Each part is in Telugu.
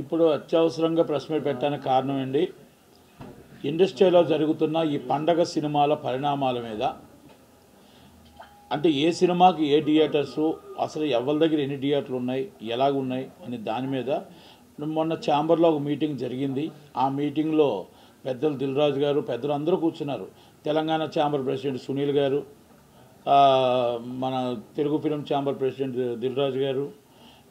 ఇప్పుడు అత్యవసరంగా ప్రెస్ మీట్ పెట్టడానికి కారణం ఏంటి, ఇండస్ట్రీలో జరుగుతున్న ఈ పండగ సినిమాల పరిణామాల మీద, అంటే ఏ సినిమాకి ఏ థియేటర్స్, అసలు ఎవరి దగ్గర ఎన్ని థియేటర్లు ఉన్నాయి, ఎలాగున్నాయి అని దాని మీద మొన్న ఛాంబర్లో ఒక మీటింగ్ జరిగింది. ఆ మీటింగ్లో పెద్దలు దిల్రాజు గారు, పెద్దలు అందరూ కూర్చున్నారు. తెలంగాణ ఛాంబర్ ప్రెసిడెంట్ సునీల్ గారు, మన Telugu film chamber president Dil Raju గారు,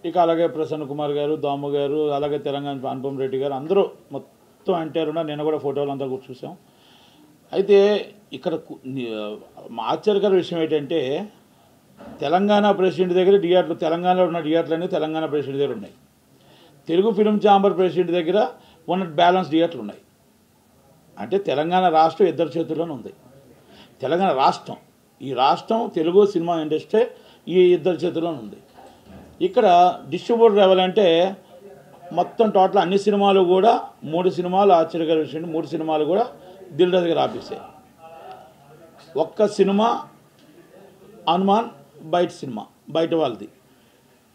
ఇక అలాగే ప్రసన్న కుమార్ గారు, దాము గారు, అలాగే తెలంగాణ అనుపమ్ రెడ్డి గారు, అందరూ మొత్తం అంటారు. నేను కూడా ఫోటోలు అంతా కూడా చూసాం. అయితే ఇక్కడ ఆశ్చర్యకర విషయం ఏంటంటే, తెలంగాణ ప్రెసిడెంట్ దగ్గర థియేటర్లు, తెలంగాణలో ఉన్న థియేటర్లన్నీ తెలంగాణ ప్రెసిడెంట్ దగ్గర ఉన్నాయి. తెలుగు ఫిలిం ఛాంబర్ ప్రెసిడెంట్ దగ్గర ఉన్న బ్యాలెన్స్ థియేటర్లు ఉన్నాయి. అంటే తెలంగాణ రాష్ట్రం ఇద్దరి చేతుల్లోనే ఉంది. తెలంగాణ రాష్ట్రం, ఈ రాష్ట్రం తెలుగు సినిమా ఇండస్ట్రీ ఈ ఇద్దరి చేతుల్లోనే ఉంది. ఇక్కడ డిస్ట్రిబ్యూటర్ ఎవరంటే మొత్తం టోటల్ అన్ని సినిమాలు కూడా 3 సినిమాలు, ఆశ్చర్యకర విషయం 3 సినిమాలు కూడా దిల్రాజు దగ్గర ఆపేసాయి. ఒక్క సినిమా హనుమాన్ బయట సినిమా, బయట వాళ్ళది.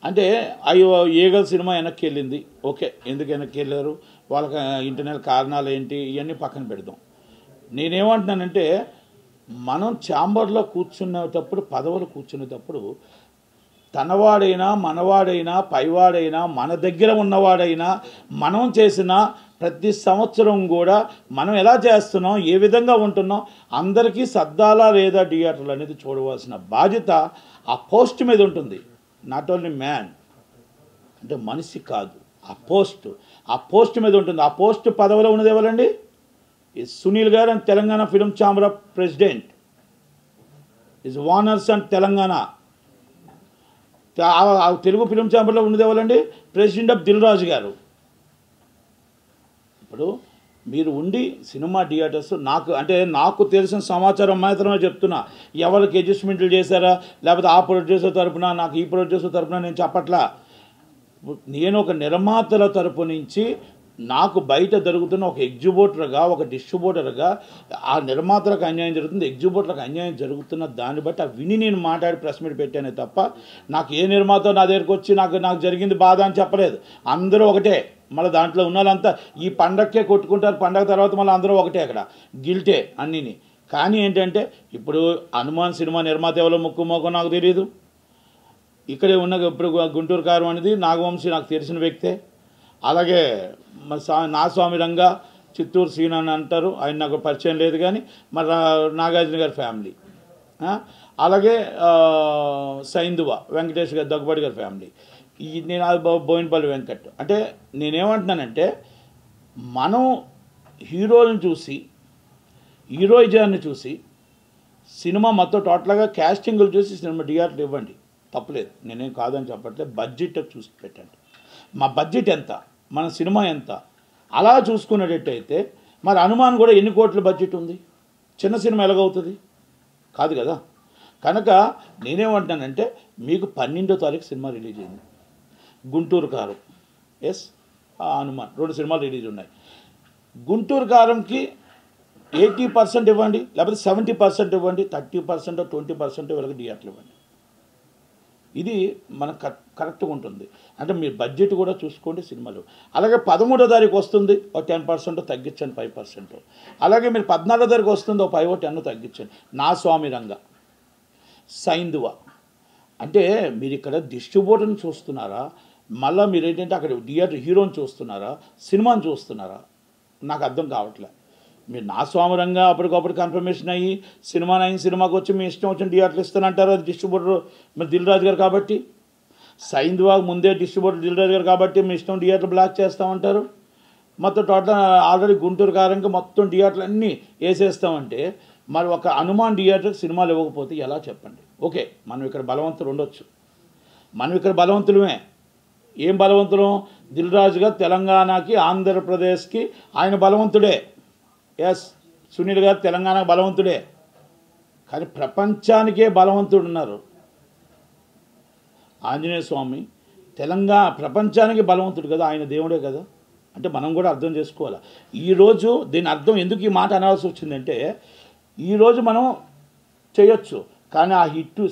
అంటే అయ్యో ఏగల్ సినిమా వెనక్కి వెళ్ళింది. ఓకే, ఎందుకు వెనక్కి వెళ్ళారు, వాళ్ళకి ఇంటర్నల్ కారణాలు ఏంటి, ఇవన్నీ పక్కన పెడదాం. నేనేమంటున్నానంటే, మనం ఛాంబర్లో కూర్చునేటప్పుడు, పదవులు కూర్చునేటప్పుడు, తనవాడైనా మనవాడైనా పైవాడైనా మన దగ్గర ఉన్నవాడైనా మనం చేసిన ప్రతి సంవత్సరం కూడా మనం ఎలా చేస్తున్నాం, ఏ విధంగా ఉంటున్నాం, అందరికీ సర్దాలా లేదా థియేటర్లు అనేది చూడవలసిన బాధ్యత ఆ పోస్ట్ మీద ఉంటుంది. నాట్ ఓన్లీ మ్యాన్, అంటే మనిషి కాదు, ఆ పోస్ట్ మీద ఉంటుంది. ఆ పోస్ట్ పదవిలో ఉన్నది ఎవరండి? Sunil garu and Telangana film chamber of president is owners and Telangana. Telugu film ఛాంబర్లో ఉన్నది ఎవరండి? ప్రెసిడెంట్ ఆఫ్ దిల్రాజు గారు. ఇప్పుడు మీరు ఉండి సినిమా థియేటర్స్, నాకు తెలిసిన సమాచారం మాత్రమే చెప్తున్నా. ఎవరికి అడ్జస్ట్మెంట్లు చేశారా, లేకపోతే ఆ ప్రొడ్యూసర్ తరపున, నాకు ఈ ప్రొడ్యూసర్ తరపున నేను చెప్పట్లా. నేను ఒక నిర్మాతల తరపు నుంచి నాకు బయట జరుగుతున్న ఒక ఎగ్జిబ్యూటర్గా, ఒక డిస్ట్రిబ్యూటర్గా ఆ నిర్మాతలకు అన్యాయం జరుగుతుంది, ఎగ్జిబ్యూటర్లకు అన్యాయం జరుగుతున్న దాన్ని బట్టి విని నేను మాట్లాడి ప్రెస్ మీట్ పెట్టానే తప్ప, నాకు ఏ నిర్మాత నా దగ్గరికి వచ్చి నాకు జరిగింది బాధ అని చెప్పలేదు. అందరూ ఒకటే. మళ్ళీ దాంట్లో ఉన్న వాళ్ళంతా ఈ పండగకే కొట్టుకుంటారు, పండగ తర్వాత మళ్ళీ అందరూ ఒకటే, అక్కడ గిల్టే అన్నీని. కానీ ఏంటంటే, ఇప్పుడు హనుమాన్ సినిమా నిర్మాత ఎవరో ముక్కుమోకో నాకు తెలియదు. ఇక్కడే ఉన్న ఇప్పుడు గుంటూరు కారం అనేది నాగవంశీ నాకు తెలిసిన వ్యక్తే. అలాగే నా స్వామి రంగా చిత్తూరు సీన్ అని అంటారు, ఆయన నాకు పరిచయం లేదు. కానీ మరి నాగార్జున గారి ఫ్యామిలీ, అలాగే సైందువ వెంకటేష్ గారి దగ్గుబాటి గారి ఫ్యామిలీ, నేను బోయినపల్లి వెంకట్. అంటే నేనేమంటున్నానంటే, మనం హీరోలను చూసి, హీరోయిజాన్ని చూసి, సినిమా మొత్తం టోటల్గా క్యాస్టింగ్లు చూసి సినిమా థియేటర్లు ఇవ్వండి, తప్పలేదు, నేనేం కాదని చెప్పట్లేదు. బడ్జెట్ చూసి పెట్టండి. మా బడ్జెట్ ఎంత, మన సినిమా ఎంత, అలా చూసుకునేటట్టయితే మరి హనుమాన్ కూడా ఎన్ని కోట్ల బడ్జెట్ ఉంది, చిన్న సినిమా ఎలాగవుతుంది? కాదు కదా. కనుక నేనేమంటున్నానంటే, మీకు 12వ తారీఖు సినిమా రిలీజ్ అయింది, గుంటూరు కారం, హనుమాన్ 2 సినిమాలు రిలీజ్ ఉన్నాయి. గుంటూరు కారంకి 80% ఇవ్వండి, లేకపోతే 70% ఇవ్వండి, 30% 20% వరకు థియేటర్లు ఇవ్వండి. ఇది మనకు కరెక్ట్గా ఉంటుంది. అంటే మీరు బడ్జెట్ కూడా చూసుకోండి సినిమాలు. అలాగే 13వ తారీఖు వస్తుంది, ఒక 10% తగ్గించండి, 5%. అలాగే మీరు 14వ తారీఖు వస్తుంది, ఒక 5-10 తగ్గించండి. నా స్వామి రంగ, సైందువ. అంటే మీరు ఇక్కడ డిస్ట్రిబ్యూటర్ని చూస్తున్నారా, మళ్ళీ మీరు ఏంటంటే అక్కడ థియేటర్ హీరోని చూస్తున్నారా, సినిమాని చూస్తున్నారా? నాకు అర్థం కావట్లేదు. మీరు నా స్వామి రంగా అప్పటికప్పుడు కన్ఫర్మేషన్ అయ్యి సినిమాకి వచ్చి మీ ఇష్టం వచ్చిన థియేటర్లు ఇస్తానంటారు. అది డిస్ట్రిబ్యూటర్ మరి దిల్రాజు గారు కాబట్టి, సైందువాగ్ ముందే డిస్ట్రిబ్యూటర్ దిల్రాజు గారు కాబట్టి మీ ఇష్టం థియేటర్ బ్లాక్ చేస్తామంటారు. మొత్తం టోటల్ ఆల్రెడీ గుంటూరు కారంగా మొత్తం థియేటర్లు అన్నీ వేసేస్తామంటే, మరి ఒక హనుమాన్ థియేటర్ సినిమాలు ఇవ్వకపోతే ఎలా చెప్పండి? ఓకే, మనం ఇక్కడ బలవంతులు ఉండొచ్చు, మనం ఇక్కడ బలవంతులమే. ఏం బలవంతులం? దిల్రాజుగా తెలంగాణకి, ఆంధ్రప్రదేశ్కి ఆయన బలవంతుడే. సునీల్ గారు తెలంగాణ బలవంతుడే, కానీ ప్రపంచానికే బలవంతుడు ఉన్నారు. ఆంజనేయ స్వామి తెలంగాణ ప్రపంచానికి బలవంతుడు కదా, ఆయన దేవుడే కదా. అంటే మనం కూడా అర్థం చేసుకోవాలి. ఈరోజు దీని అర్థం ఎందుకు ఈ మాట అనాల్సి వచ్చిందంటే, ఈరోజు మనం చేయొచ్చు, కానీ ఆ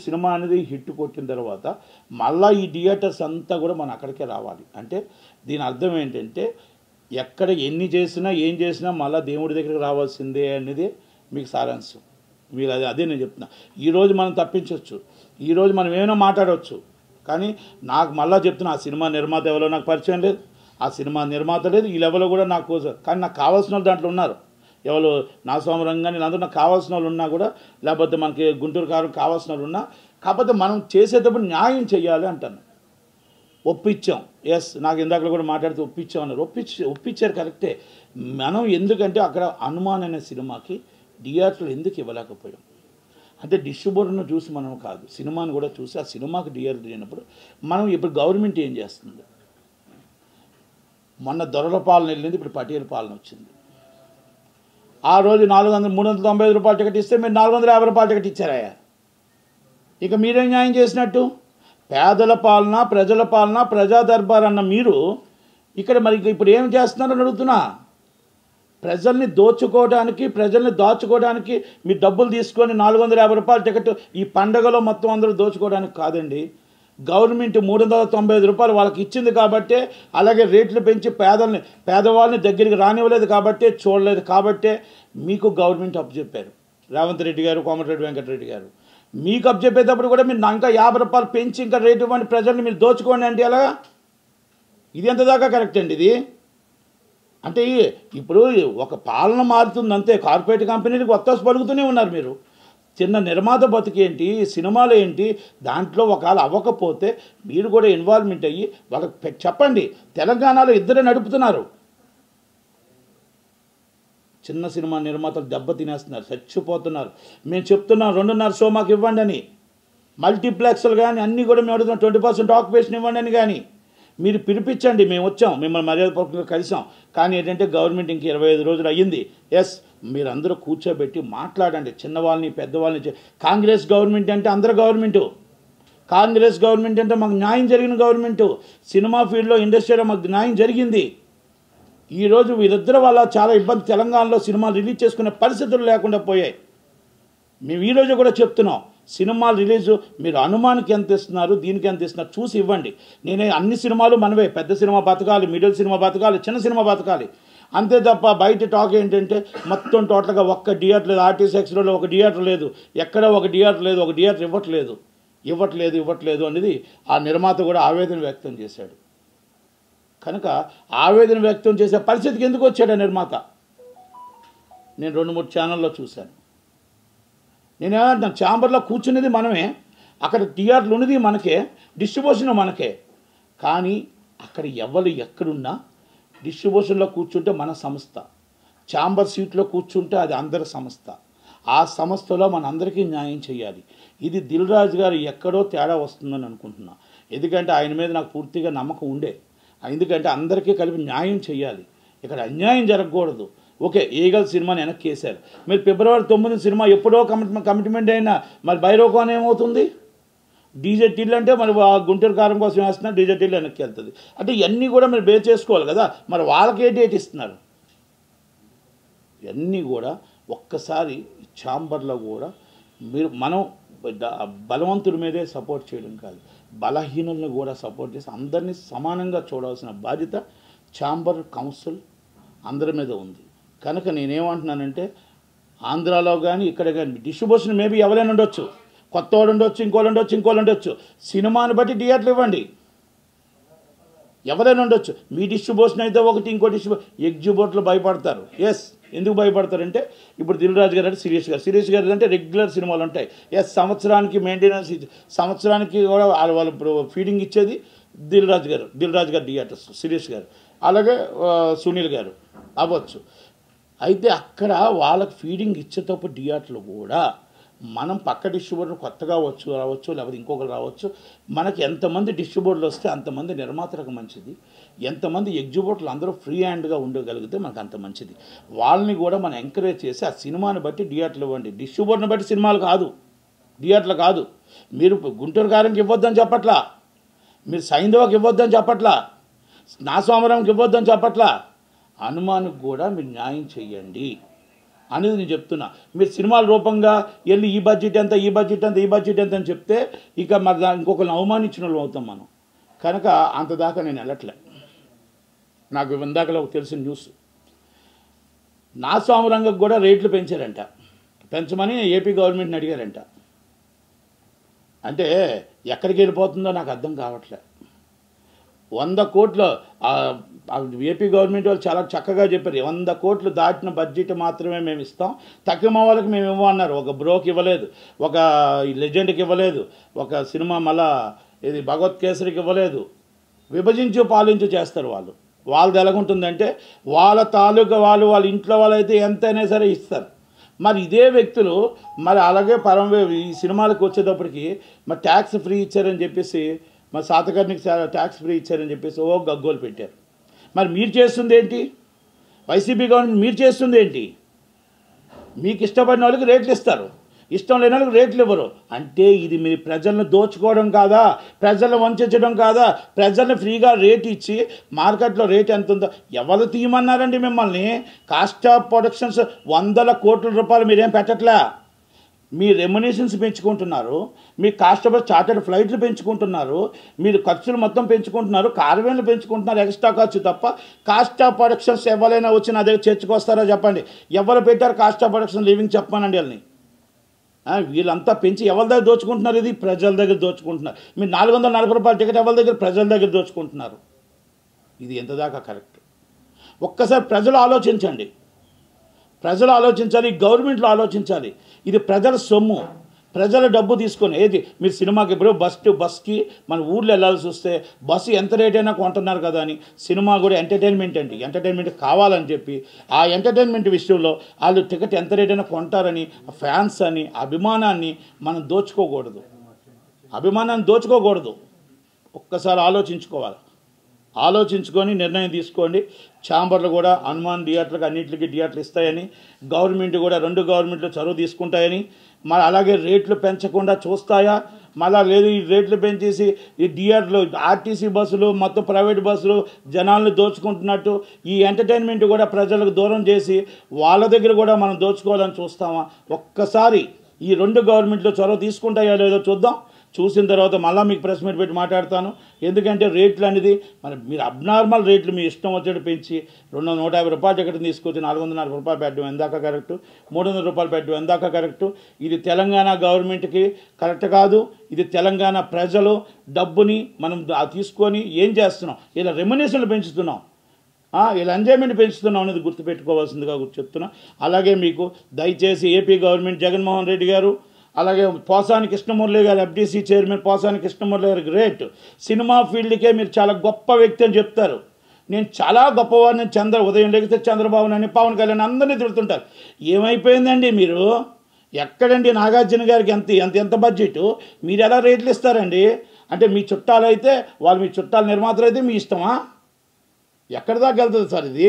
సినిమా అనేది హిట్ కొట్టిన తర్వాత మళ్ళీ ఈ థియేటర్స్ అంతా కూడా మనం అక్కడికే రావాలి. అంటే దీని అర్థం ఏంటంటే ఎక్కడ ఎన్ని చేసినా ఏం చేసినా మళ్ళీ దేవుడి దగ్గరికి రావాల్సిందే అనేది మీకు సారాంశం. మీరు అదే నేను చెప్తున్నా. ఈరోజు మనం తప్పించవచ్చు, ఈరోజు మనం ఏమైనా మాట్లాడవచ్చు, కానీ నాకు మళ్ళీ చెప్తున్నా ఆ సినిమా నిర్మాత ఎవరో నాకు పరిచయం లేదు, ఆ సినిమా నిర్మాత లేదు, ఈ లెవెల్లో కూడా నాకు. కానీ నాకు కావాల్సిన వాళ్ళు దాంట్లో ఉన్నారు. ఎవరు నా సోమరంగా నేను అందరూ నాకు కావాల్సిన వాళ్ళు ఉన్నా కూడా, లేకపోతే మనకి గుంటూరు కారం కావాల్సిన వాళ్ళు ఉన్నా, కాకపోతే మనం చేసేటప్పుడు న్యాయం చేయాలి అంటాను. ఒప్పించాం, ఎస్, నాకు ఇందాకలో కూడా మాట్లాడితే ఒప్పించాం అన్నారు. ఒప్పించారు కరెక్టే. మనం ఎందుకంటే అక్కడ హనుమాన్ అనే సినిమాకి థియేటర్లు ఎందుకు ఇవ్వలేకపోయాం అంటే డిస్ట్రిబ్యూటర్ను చూసి మనం కాదు, సినిమాను కూడా చూసి ఆ సినిమాకి థియేటర్ అయినప్పుడు మనం ఇప్పుడు గవర్నమెంట్ ఏం చేస్తుంది, మొన్న దొరల పాలన వెళ్ళింది, ఇప్పుడు పటేల్ పాలన వచ్చింది. ఆ రోజు 395 రూపాయల టికెట్ ఇస్తే మీరు 450 రూపాయల టికెట్ ఇచ్చారయ్యా. ఇక మీరేం న్యాయం చేసినట్టు? పేదల పాలన, ప్రజల పాలన, ప్రజా దర్బార్ అన్న మీరు ఇక్కడ మరి ఇప్పుడు ఏం చేస్తున్నారని అడుగుతున్నా. ప్రజల్ని దోచుకోవడానికి, ప్రజల్ని దాచుకోవడానికి మీ డబ్బులు తీసుకొని 450 రూపాయల టికెట్ ఈ పండగలో మొత్తం అందరూ దోచుకోవడానికి కాదండి. గవర్నమెంట్ 395 రూపాయలు వాళ్ళకి ఇచ్చింది కాబట్టే, అలాగే రేట్లు పెంచి పేదవాళ్ళని దగ్గరికి రానివ్వలేదు కాబట్టే, చూడలేదు కాబట్టే మీకు గవర్నమెంట్ అప్పచెప్పారు. రేవంత్ రెడ్డి గారు, కోమటిరెడ్డి వెంకటరెడ్డి గారు మీకు అప్పచెప్పేటప్పుడు కూడా మీరు ఇంకా 50 రూపాయలు పెంచి ఇంకా రేటు ఇవ్వండి, ప్రజల్ని మీరు దోచుకోండి అంటే ఎలాగా? ఇది ఎంత దాకా కరెక్ట్ అండి ఇది? అంటే ఇప్పుడు ఒక పాలన మారుతుంది అంతే. కార్పొరేట్ కంపెనీలకు ఒత్తాసు పలుకుతూనే ఉన్నారు మీరు. చిన్న నిర్మాత బతికేంటి, సినిమాలు ఏంటి, దాంట్లో ఒకవేళ అవ్వకపోతే మీరు కూడా ఇన్వాల్వ్మెంట్ అయ్యి వాళ్ళకి చెప్పండి. తెలంగాణలో ఇద్దరే నడుపుతున్నారు. చిన్న సినిమా నిర్మాతలు దెబ్బ తినేస్తున్నారు, చచ్చిపోతున్నారు. మేము చెప్తున్నాం 2.5 షో మాకు ఇవ్వండి అని. మల్టీప్లెక్స్లు కానీ అన్నీ కూడా మేము అడుగుతున్నాం 20% ఆక్యుపేషన్ ఇవ్వండి అని. కానీ మీరు పిలిపించండి, మేము వచ్చాం, మిమ్మల్ని మర్యాదపూర్వకంగా కలిసాం. కానీ ఏంటంటే గవర్నమెంట్ ఇంక 25 రోజులు అయ్యింది. ఎస్, మీరందరూ కూర్చోబెట్టి మాట్లాడండి, చిన్నవాళ్ళని పెద్దవాళ్ళని. కాంగ్రెస్ గవర్నమెంట్ అంటే అందరు గవర్నమెంటు. కాంగ్రెస్ గవర్నమెంట్ అంటే మాకు న్యాయం జరిగిన గవర్నమెంటు. సినిమా ఫీల్డ్లో, ఇండస్ట్రీలో మాకు న్యాయం జరిగింది. ఈరోజు వీరిద్దరు వల్ల చాలా ఇబ్బంది. తెలంగాణలో సినిమాలు రిలీజ్ చేసుకునే పరిస్థితులు లేకుండా పోయాయి. మేము ఈరోజు కూడా చెప్తున్నాం, సినిమాలు రిలీజు మీరు హనుమాన్కి ఎంత ఇస్తున్నారు, దీనికి ఎంత ఇస్తున్నారు చూసి ఇవ్వండి. నేనే అన్ని సినిమాలు మనవే, పెద్ద సినిమా బతకాలి, మిడిల్ సినిమా బతకాలి, చిన్న సినిమా బతకాలి, అంతే తప్ప బయట టాక్ ఏంటంటే మొత్తం టోటల్గా ఒక్క థియేటర్ లేదు. ఆర్టీసీ ఎక్స్ప్రెస్లో ఒక థియేటర్ లేదు, ఎక్కడ ఒక థియేటర్ లేదు, ఒక థియేటర్ ఇవ్వట్లేదు అనేది ఆ నిర్మాత కూడా ఆవేదన వ్యక్తం చేశాడు. కనుక ఆవేదన వ్యక్తం చేసే పరిస్థితికి ఎందుకు వచ్చాడు ఆ నిర్మాత? నేను 2-3 ఛానల్లో చూశాను. నేనేమంటున్నాను, ఛాంబర్లో కూర్చునేది మనమే, అక్కడ థియేటర్లు ఉన్నది మనకే, డిస్ట్రిబ్యూషన్ మనకే. కానీ అక్కడ ఎవరు ఎక్కడున్నా డిస్ట్రిబ్యూషన్లో కూర్చుంటే మన సంస్థ, ఛాంబర్ సీట్లో కూర్చుంటే అది అందరి సంస్థ. ఆ సంస్థలో మనందరికీ న్యాయం చేయాలి. ఇది దిల్ రాజు గారు ఎక్కడో తేడా వస్తుందని అనుకుంటున్నా. ఎందుకంటే ఆయన మీద నాకు పూర్తిగా నమ్మకం ఉండే. ఎందుకంటే అందరికీ కలిపి న్యాయం చేయాలి, ఇక్కడ అన్యాయం జరగకూడదు. ఓకే, ఈగల్ సినిమాని వెనక్కి వేశారు. మీరు ఫిబ్రవరి 9 సినిమా ఎప్పుడో కమిట్మెంట్ అయినా మరి బైరోకాన్ ఏమవుతుంది? డీజే టిల్ అంటే మరి గుంటూరు కారం కోసం వేస్తున్నారు, డీజే టిల్ వెనక్కి వెళ్తుంది. అంటే ఇవన్నీ కూడా మీరు బేర్ చేసుకోవాలి కదా. మరి వాళ్ళకి ఏ డేట్ ఇస్తున్నారు? ఇవన్నీ కూడా ఒక్కసారి ఛాంబర్లో కూడా మనం బలవంతుడి మీదే సపోర్ట్ చేయడం కాదు, బలహీనులను కూడా సపోర్ట్ చేసి అందరినీ సమానంగా చూడాల్సిన బాధ్యత ఛాంబర్ కౌన్సిల్ అందరి మీద ఉంది. కనుక నేనేమంటున్నానంటే ఆంధ్రాలో కానీ ఇక్కడ కానీ డిస్ట్రిబ్యూషన్ మేబీ ఎవరైనా ఉండొచ్చు, కొత్త వాడు ఉండొచ్చు, ఇంకోళ్ళు ఉండొచ్చు. సినిమాని బట్టి థియేటర్లు ఇవ్వండి, ఎవరైనా ఉండొచ్చు. మీ డిస్ట్రిబ్యూషన్ అయితే ఒకటి, ఇంకో ఎగ్జిబ్యూటర్లు భయపడతారు. ఎస్, ఎందుకు భయపడతారంటే ఇప్పుడు దిల్ రాజు గారు అంటే శిరీష్ గారు అంటే రెగ్యులర్ సినిమాలు ఉంటాయి. ఎస్, సంవత్సరానికి మెయింటెనెన్స్, సంవత్సరానికి కూడా వాళ్ళు ఇప్పుడు ఫీడింగ్ ఇచ్చేది దిల్ రాజు గారు థియేటర్స్, శిరీష్ గారు, అలాగే సునీల్ గారు అవ్వచ్చు. అయితే అక్కడ వాళ్ళకి ఫీడింగ్ ఇచ్చేటప్పుడు థియేటర్లు కూడా మనం పక్క డిస్ట్రిబ్యూటర్ కొత్తగా రావచ్చు, లేకపోతే ఇంకొకరు రావచ్చు. మనకి ఎంతమంది డిస్ట్రిబ్యూటర్లు వస్తే అంతమంది నిర్మాతలకు మంచిది, ఎంతమంది ఎగ్జిబ్యూటర్లు అందరూ ఫ్రీ హ్యాండ్గా ఉండగలిగితే మనకు అంత మంచిది. వాళ్ళని కూడా మనం ఎంకరేజ్ చేసి ఆ సినిమాని బట్టి థియేటర్లు ఇవ్వండి. డిస్ట్రిబ్యూటర్ని బట్టి సినిమాలు కాదు, థియేటర్లు కాదు. మీరు గుంటూరు కారంకి ఇవ్వద్దని చెప్పట్లా, మీరు సైంధవకి ఇవ్వద్దని చెప్పట్లా, నా సోమరంకి ఇవ్వద్దని చెప్పట్లా. హనుమాన్కి కూడా మీరు న్యాయం చెయ్యండి. అనేది నేను చెప్తున్నా. మీరు సినిమాల రూపంగా వెళ్ళి ఈ బడ్జెట్ ఎంత ఈ బడ్జెట్ ఎంత ఈ బడ్జెట్ ఎంత అని చెప్తే ఇక మరి ఇంకొకరిని అవమానించిన వాళ్ళు అవుతాం మనం. కనుక అంత దాకా నేను వెళ్ళట్లే. నాకు ఇందాకలో తెలిసిన న్యూస్, నా సామరంగకు కూడా రేట్లు పెంచారంట. పెంచమని ఏపీ గవర్నమెంట్ని అడిగారంట. అంటే ఎక్కడికి వెళ్ళిపోతుందో నాకు అర్థం కావట్లే. 100 కోట్లు ఏపీ గవర్నమెంట్ వాళ్ళు చాలా చక్కగా చెప్పారు. 100 కోట్లు దాటిన బడ్జెట్ మాత్రమే మేము ఇస్తాం, తక్కువ వాళ్ళకి మేము ఇవ్వమన్నారు. ఒక బ్రోకి ఇవ్వలేదు, ఒక లెజెండ్కి ఇవ్వలేదు, ఒక సినిమా మళ్ళా ఇది భగవత్ కేసరికి ఇవ్వలేదు. విభజించు పాలించు చేస్తారు వాళ్ళు. వాళ్ళది ఎలాగుంటుందంటే వాళ్ళ తాలూకా వాళ్ళ ఇంట్లో వాళ్ళైతే ఎంతైనా సరే ఇస్తారు. మరి ఇదే వ్యక్తులు మరి అలాగే ఈ సినిమాలకు వచ్చేటప్పటికి మరి ట్యాక్స్ ఫ్రీ ఇచ్చారని చెప్పేసి, మరి శాతకర్ణికి ట్యాక్స్ ఫ్రీ ఇచ్చారని చెప్పేసి గగ్గోలు పెట్టారు. మరి మీరు చేస్తుంది ఏంటి? వైసీపీ గవర్నమెంట్ మీరు చేస్తుంది ఏంటి? మీకు ఇష్టపడిన వాళ్ళకి రేట్లు ఇస్తారు, ఇష్టం లేని వాళ్ళకి రేట్లు ఇవ్వరు. అంటే ఇది మీరు ప్రజలను దోచుకోవడం కాదా? ప్రజలను వంచడం కాదా? ప్రజలను ఫ్రీగా రేట్ ఇచ్చి మార్కెట్లో రేట్ ఎంత ఉందో ఎవరు తీయమన్నారండి మిమ్మల్ని? కాస్ట్ ఆఫ్ ప్రొడక్షన్స్ 100 కోట్ల రూపాయలు మీరేం పెట్టట్లే. మీ రెమ్యునేషన్స్ పెంచుకుంటున్నారు, మీ కాస్ట్ ఆఫ్ చార్టర్డ్ ఫ్లైట్లు పెంచుకుంటున్నారు, మీరు ఖర్చులు మొత్తం పెంచుకుంటున్నారు, కార్వేన్లు పెంచుకుంటున్నారు, ఎక్స్ట్రా ఖర్చు తప్ప కాస్ట్ ఆఫ్ ప్రొడక్షన్స్ ఎవరైనా వచ్చి నా దగ్గర చర్చకొస్తారో చెప్పండి. ఎవరు పెట్టారు కాస్ట్ ఆఫ్ ప్రొడక్షన్ లివింగ్ చెప్పానండి వాళ్ళని. వీళ్ళంతా పెంచి ఎవరి దగ్గర దోచుకుంటున్నారు? ఇది ప్రజల దగ్గర దోచుకుంటున్నారు. మీరు 440 రూపాయల టికెట్ ఎవరి దగ్గర? ప్రజల దగ్గర దోచుకుంటున్నారు. ఇది ఎంతదాకా కరెక్ట్? ఒక్కసారి ప్రజలు ఆలోచించండి. ప్రజలు ఆలోచించాలి, గవర్నమెంట్లో ఆలోచించాలి. ఇది ప్రజల సొమ్ము, ప్రజల డబ్బు తీసుకొని ఏది మీరు సినిమాకి ఇప్పుడు బస్కి మన ఊర్లో వెళ్ళాల్సి వస్తే బస్సు ఎంత రేట్ అయినా కొంటున్నారు కదా అని, సినిమా కూడా ఎంటర్టైన్మెంట్ అండి, ఎంటర్టైన్మెంట్ కావాలని చెప్పి ఆ ఎంటర్టైన్మెంట్ విషయంలో వాళ్ళు టికెట్ ఎంత రేట్ అయినా కొంటారని ఫ్యాన్స్ అని అభిమానాన్ని మనం దోచుకోకూడదు. అభిమానాన్ని దోచుకోకూడదు. ఒక్కసారి ఆలోచించుకోవాలి. ఆలోచించుకొని నిర్ణయం తీసుకోండి. ఛాంబర్లు కూడా హనుమాన్ థియేటర్లకు అన్నింటికి థియేటర్లు ఇస్తాయని, గవర్నమెంట్ కూడా 2 గవర్నమెంట్లు చొరవ తీసుకుంటాయని, మరి అలాగే రేట్లు పెంచకుండా చూస్తాయా? మళ్ళా లేదు ఈ రేట్లు పెంచేసి ఈ థియేటర్లు ఆర్టీసీ బస్సులు మొత్తం ప్రైవేట్ బస్సులు జనాలను దోచుకుంటున్నట్టు ఈ ఎంటర్టైన్మెంట్ కూడా ప్రజలకు దూరం చేసి వాళ్ళ దగ్గర కూడా మనం దోచుకోవాలని చూస్తామా? ఒక్కసారి ఈ 2 గవర్నమెంట్లు చొరవ తీసుకుంటాయో లేదో చూద్దాం. చూసిన తర్వాత మళ్ళీ మీకు ప్రెస్ మీట్ పెట్టి మాట్లాడతాను. ఎందుకంటే రేట్లు అనేది మరి మీరు అబ్నార్మల్ రేట్లు మీ ఇష్టం వచ్చేట్టు పెంచి 150 రూపాయల టికెట్ తీసుకొచ్చి 440 రూపాయలు పెట్టడం ఎందాక కరెక్టు? 300 రూపాయలు పెట్టడం ఎందాక కరెక్టు? ఇది తెలంగాణ గవర్నమెంట్కి కరెక్ట్ కాదు. ఇది తెలంగాణ ప్రజలు డబ్బుని మనం తీసుకొని ఏం చేస్తున్నాం? ఇలా రెమ్యునేషన్లు పెంచుతున్నాం, ఇలా ఎంజాయ్మెంట్ పెంచుతున్నాం అనేది గుర్తుపెట్టుకోవాల్సిందిగా చెప్తున్నా. అలాగే మీకు దయచేసి ఏపీ గవర్నమెంట్ జగన్మోహన్ రెడ్డి గారు, అలాగే పోసాని కృష్ణమురళి గారు, ఎఫ్డీసీ చైర్మన్ పోసాని కృష్ణమురళి గారు గ్రేట్. సినిమా ఫీల్డ్కే మీరు చాలా గొప్ప వ్యక్తి అని చెప్తారు. నేను చాలా గొప్పవాడిని. ఉదయం లేకపోతే చంద్రబాబు నాయుడు, పవన్ కళ్యాణ్ అందరినీ తిడుతుంటారు. ఏమైపోయిందండి మీరు? ఎక్కడండి నాగార్జున గారికి ఎంత బడ్జెట్? మీరు ఎలా రేట్లు ఇస్తారండి? అంటే మీ చుట్టాలు అయితే వాళ్ళు, మీ చుట్టాల నిర్మాతలు అయితే మీ ఇష్టమా? ఎక్కడి దాకా వెళ్తుంది సార్ ఇది?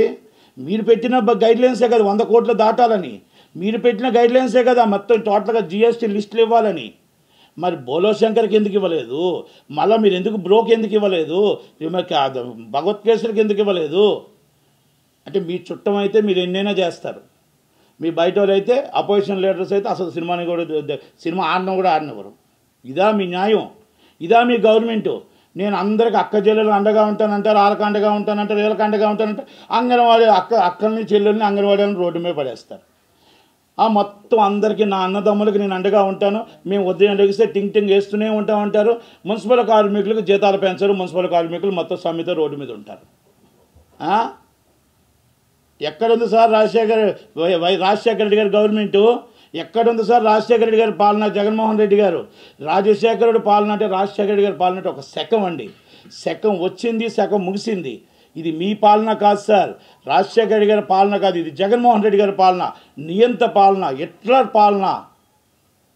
మీరు పెట్టిన గైడ్లైన్సే కదా 100 కోట్లు దాటాలని. మీరు పెట్టిన గైడ్లైన్సే కదా మొత్తం టోటల్గా జిఎస్టీ లిస్టులు ఇవ్వాలని. మరి బోలో శంకర్కి ఎందుకు ఇవ్వలేదు? మళ్ళీ మీరు ఎందుకు బ్రోకి ఎందుకు ఇవ్వలేదు? భగవత్ కేసరికి ఎందుకు ఇవ్వలేదు? అంటే మీ చుట్టం అయితే మీరు ఎన్నైనా చేస్తారు. మీ బయట వాళ్ళు అయితే అపోజిషన్ లీడర్స్ అయితే అసలు సినిమా ఆడడం కూడా ఆడనివ్వరు. ఇదా మీ న్యాయం? ఇదా మీ గవర్నమెంటు? నేను అందరికి అక్క చెల్లెలు అండగా ఉంటానంటారు, వాళ్ళకి అండగా ఉంటానంటారు, వీళ్ళకి అండగా ఉంటానంటారు. అంగన్వాడీ అక్కల్ని చెల్లెల్ని అంగన్వాడీలను రోడ్డు మీద పడేస్తారు. మొత్తం అందరికీ నా అన్నదమ్ములకి నేను అండగా ఉంటాను, మేము ఉదయం లెగిస్తే టింగ్ వేస్తూనే ఉంటామంటారు. మున్సిపల్ కార్మికులకు జీతాలు పెంచరు, మున్సిపల్ కార్మికులు మొత్తం సమ్మిత రోడ్డు మీద ఉంటారు. ఎక్కడుంది సార్ రాజశేఖర రెడ్డి గారి గవర్నమెంటు? ఎక్కడుంది సార్ రాజశేఖర రెడ్డి గారి పాలన? జగన్మోహన్ రెడ్డి గారు రాజశేఖరుడు పాలన అంటే రాజశేఖర రెడ్డి గారి పాలన అంటే ఒక శకం అండి. శకం వచ్చింది, శకం ముగిసింది. ఇది మీ పాలన కాదు సార్, రాజశేఖర రెడ్డి గారి పాలన కాదు, ఇది జగన్మోహన్ రెడ్డి గారి పాలన, నియంత పాలన, హిట్లర్ పాలన.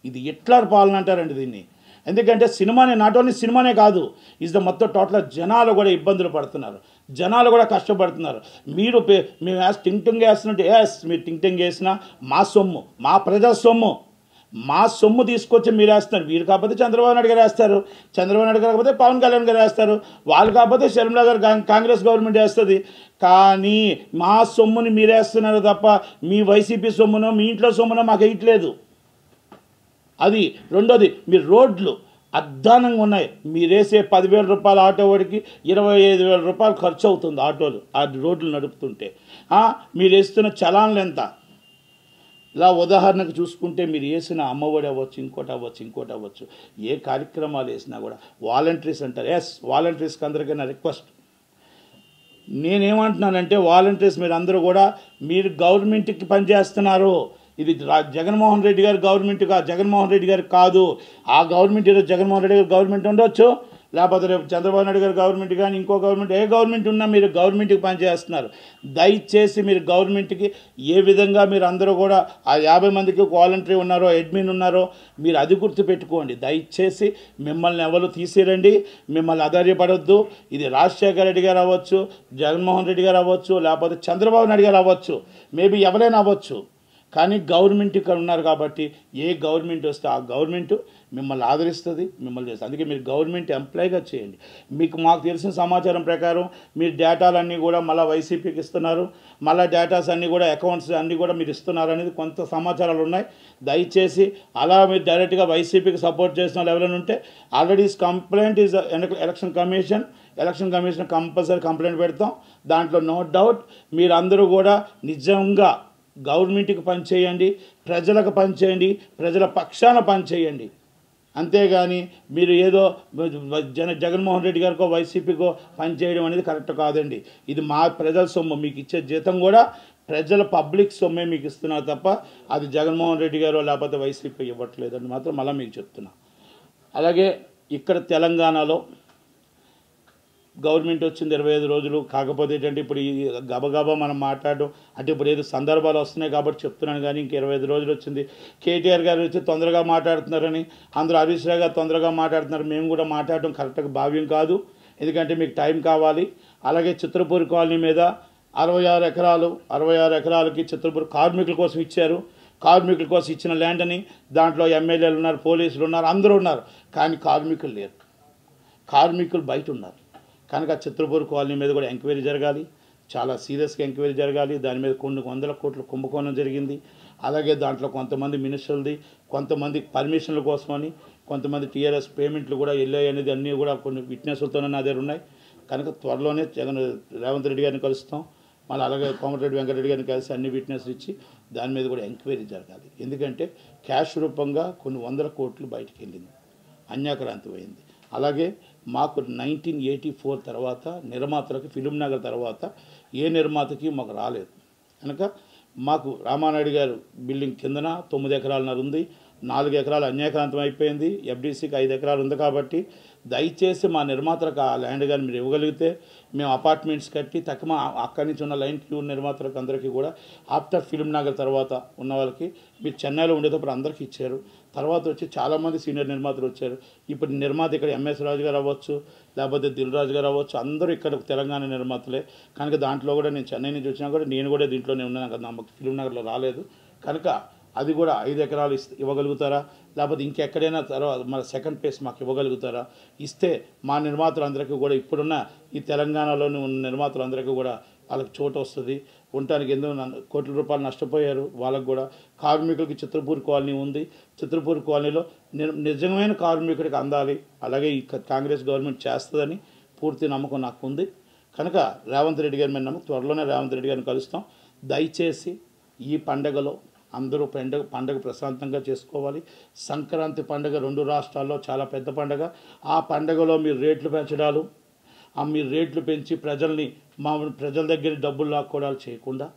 ఇది హిట్లర్ పాలన అంటారండి దీన్ని. ఎందుకంటే సినిమానే, నాట్ ఓన్లీ సినిమానే కాదు, ఇది మొత్తం టోటల్ జనాలు కూడా ఇబ్బందులు పడుతున్నారు, జనాలు కూడా కష్టపడుతున్నారు. మేము టింగ్ వేస్తున్నట్టు మీరు టింగ్ వేసినా మా సొమ్ము, మా ప్రజల సొమ్ము. మా సొమ్ము తీసుకొచ్చి మీరు వేస్తున్నారు. వీరు కాకపోతే చంద్రబాబు నాయుడు గారు వేస్తారు, చంద్రబాబు నాయుడు గారు కాకపోతే పవన్ కళ్యాణ్ గారు వేస్తారు, వాళ్ళు కాకపోతే షర్మిలా గారు కాంగ్రెస్ గవర్నమెంట్ వేస్తుంది. కానీ మా సొమ్ముని మీరేస్తున్నారు తప్ప మీ వైసీపీ సొమ్మునో మీ ఇంట్లో సొమ్మునో మాకు వేయట్లేదు. అది రెండోది, మీరు రోడ్లు అద్దానంగా ఉన్నాయి. మీరేసే 10,000 రూపాయల ఆటో వాడికి 25,000 రూపాయలు ఖర్చు అవుతుంది ఆటోలు ఆ రోడ్లు నడుపుతుంటే. మీరు వేస్తున్న చలాన్లు ఎంత? ఇలా ఉదాహరణకు చూసుకుంటే మీరు వేసిన అమ్మఒడి అవ్వచ్చు, ఇంకోటి అవ్వచ్చు, ఏ కార్యక్రమాలు వేసినా కూడా వాలంటీర్స్ అంటారు. ఎస్, వాలంటీర్స్కి అందరికైనా రిక్వెస్ట్, నేనేమంటున్నానంటే వాలంటీర్స్ మీరు అందరూ కూడా మీరు గవర్నమెంట్కి పనిచేస్తున్నారు. ఇది జగన్మోహన్ రెడ్డి గారి గవర్నమెంట్గా జగన్మోహన్ రెడ్డి గారికి కాదు. ఆ గవర్నమెంట్ ఈరోజు జగన్మోహన్ రెడ్డి గారి గవర్నమెంట్ ఉండొచ్చు, లేకపోతే రేపు చంద్రబాబు నాయుడు గారి గవర్నమెంట్ కానీ ఇంకో గవర్నమెంట్, ఏ గవర్నమెంట్ ఉన్నా మీరు గవర్నమెంట్కి పనిచేస్తున్నారు. దయచేసి మీరు గవర్నమెంట్కి ఏ విధంగా మీరు అందరూ కూడా ఆ 50 మందికి వాలంటరీ ఉన్నారో, అడ్మిన్ ఉన్నారో, మీరు అది గుర్తుపెట్టుకోండి. దయచేసి మిమ్మల్ని ఎవరు తీసేరండి, మిమ్మల్ని అధైర్యపడొద్దు. ఇది రాజశేఖర రెడ్డి గారు అవ్వచ్చు, జగన్మోహన్ రెడ్డి గారు అవ్వచ్చు, లేకపోతే చంద్రబాబు నాయుడు గారు అవ్వచ్చు, మేబీ ఎవరైనా అవ్వచ్చు. కానీ గవర్నమెంట్ ఇక్కడ ఉన్నారు కాబట్టి ఏ గవర్నమెంట్ వస్తే ఆ గవర్నమెంట్ మిమ్మల్ని ఆదరిస్తుంది, మిమ్మల్ని చేస్తుంది. అందుకే మీరు గవర్నమెంట్ ఎంప్లాయ్గా చేయండి. మాకు తెలిసిన సమాచారం ప్రకారం మీరు డేటాలన్నీ కూడా మళ్ళీ వైసీపీకి ఇస్తున్నారు, మళ్ళీ డేటాస్ అన్నీ కూడా అకౌంట్స్ అన్నీ కూడా మీరు ఇస్తున్నారు అనేది కొంత సమాచారాలు ఉన్నాయి. దయచేసి అలా మీరు డైరెక్ట్గా వైసీపీకి సపోర్ట్ చేసిన వాళ్ళు ఎవరైనా ఉంటే already complaint is election commission compulsory complaint పెడతాం. దాంట్లో నో డౌట్ మీరందరూ కూడా నిజంగా గవర్నమెంట్కి పనిచేయండి, ప్రజలకు పనిచేయండి, ప్రజల పక్షాన పనిచేయండి. అంతేగాని మీరు ఏదో జగన్మోహన్ రెడ్డి గారికో వైసీపీకో పనిచేయడం అనేది కరెక్ట్ కాదండి. ఇది మా ప్రజల సొమ్ము, మీకు ఇచ్చే జీతం కూడా ప్రజల పబ్లిక్ సొమ్మే మీకు ఇస్తున్నారు తప్ప అది జగన్మోహన్ రెడ్డి గారో లేకపోతే వైసీపీ ఇవ్వట్లేదని మాత్రం మళ్ళీ మీకు చెప్తున్నా. అలాగే ఇక్కడ తెలంగాణలో గవర్నమెంట్ వచ్చింది 25 రోజులు. కాకపోతే ఏంటంటే ఇప్పుడు ఈ గబగబా మనం మాట్లాడడం అంటే ఇప్పుడు ఏదో సందర్భాలు వస్తున్నాయి కాబట్టి చెప్తున్నాను. కానీ ఇంక 25 రోజులు వచ్చింది. కేటీఆర్ గారు వచ్చి తొందరగా మాట్లాడుతున్నారని అందరూ, హరీష్ రావు గారు తొందరగా మాట్లాడుతున్నారు, మేము కూడా మాట్లాడడం కరెక్ట్గా భావ్యం కాదు. ఎందుకంటే మీకు టైం కావాలి. అలాగే చిత్రపూర్ కాలనీ మీద 66 ఎకరాలకి చిత్రపూర్ కార్మికుల కోసం ఇచ్చారు. కార్మికుల కోసం ఇచ్చిన ల్యాండ్ని దాంట్లో ఎమ్మెల్యేలు ఉన్నారు, పోలీసులు ఉన్నారు, అందరూ ఉన్నారు. కానీ కార్మికులు లేరు, కార్మికులు బయట ఉన్నారు. కనుక చిత్రపూర్ కాలనీ మీద కూడా ఎంక్వైరీ జరగాలి, చాలా సీరియస్గా ఎంక్వైరీ జరగాలి. దాని మీద కొన్ని 100 కోట్ల కుంభకోణం జరిగింది. అలాగే దాంట్లో కొంతమంది మినిస్టర్లది, కొంతమంది పర్మిషన్ల కోసమని, కొంతమంది టీఆర్ఎస్ పేమెంట్లు కూడా వెళ్ళాయి అనేది అన్నీ కూడా కొన్ని విట్నెస్లతోనే నా దగ్గర ఉన్నాయి. కనుక త్వరలోనే రేవంత్ రెడ్డి గారిని కలుస్తాం. మళ్ళీ అలాగే కోమటిరెడ్డి వెంకటరెడ్డి గారిని కలిసి అన్ని విట్నెస్లు ఇచ్చి దాని మీద కూడా ఎంక్వైరీ జరగాలి. ఎందుకంటే క్యాష్ రూపంగా కొన్ని 100 కోట్లు బయటికి వెళ్ళింది, అన్యాక్రాంతమైంది. అలాగే మాకు 1984 తర్వాత నిర్మాతలకు ఫిలిం నగర్ తర్వాత ఏ నిర్మాతకి మాకు రాలేదు. కనుక మాకు రామానాయుడు గారు బిల్డింగ్ కిందన 9 ఎకరాలన్నర ఉంది, 4 ఎకరాలు అన్యాక్రాంతం అయిపోయింది. ఎఫ్డీసీకి 5 ఎకరాలు ఉంది. కాబట్టి దయచేసి మా నిర్మాతలకు ఆ ల్యాండ్ కానీ మీరు ఇవ్వగలిగితే మేము అపార్ట్మెంట్స్ కట్టి తక్కువ అక్కడి నుంచి ఉన్న లైన్ క్యూ నిర్మాతలకు అందరికీ కూడా ఆఫ్టర్ ఫిలిం నగర్ తర్వాత ఉన్న వాళ్ళకి మీరు చెన్నైలో ఉండేటప్పుడు అందరికీ ఇచ్చారు. తర్వాత వచ్చి చాలామంది సీనియర్ నిర్మాతలు వచ్చారు. ఇప్పుడు నిర్మాత ఇక్కడ ఎంఎస్ రాజు గారు అవ్వచ్చు, లేకపోతే దిల్ రాజు గారు అవ్వచ్చు, అందరూ ఇక్కడ తెలంగాణ నిర్మాతలే. కనుక దాంట్లో కూడా నేను చెన్నై నుంచి వచ్చినా కూడా నేను కూడా దీంట్లోనే ఉన్నాను కదా, నాకు ఫిలిం నగర్లో రాలేదు. కనుక అది కూడా 5 ఎకరాలు ఇవ్వగలుగుతారా, లేకపోతే ఇంకెక్కడైనా తర్వాత మన సెకండ్ ప్లేస్ మాకు ఇవ్వగలుగుతారా? ఇస్తే మా నిర్మాతలందరికీ కూడా ఇప్పుడున్న ఈ తెలంగాణలోని ఉన్న నిర్మాతలందరికీ కూడా వాళ్ళకి చోటు వస్తుంది. ఉండటానికి ఎందుకు కోట్ల రూపాయలు నష్టపోయారు వాళ్ళకు కూడా. కార్మికులకి చిత్రపూర్ కాలనీ ఉంది, చిత్రపూర్ కాలనీలో నిజమైన కార్మికుడికి అందాలి. అలాగే ఈ కాంగ్రెస్ గవర్నమెంట్ చేస్తుందని పూర్తి నమ్మకం నాకు ఉంది. కనుక రేవంత్ రెడ్డి గారి మీద నమ్మకం, త్వరలోనే రేవంత్ రెడ్డి గారిని కలుస్తాం. దయచేసి ఈ పండగలో అందరూ పండగ ప్రశాంతంగా చేసుకోవాలి. సంక్రాంతి పండుగ 2 రాష్ట్రాల్లో చాలా పెద్ద పండుగ. ఆ పండుగలో మీరు రేట్లు పెంచడాలు, మీరు రేట్లు పెంచి ప్రజల దగ్గర డబ్బులు లాక్కోవడాలు చేయకుండా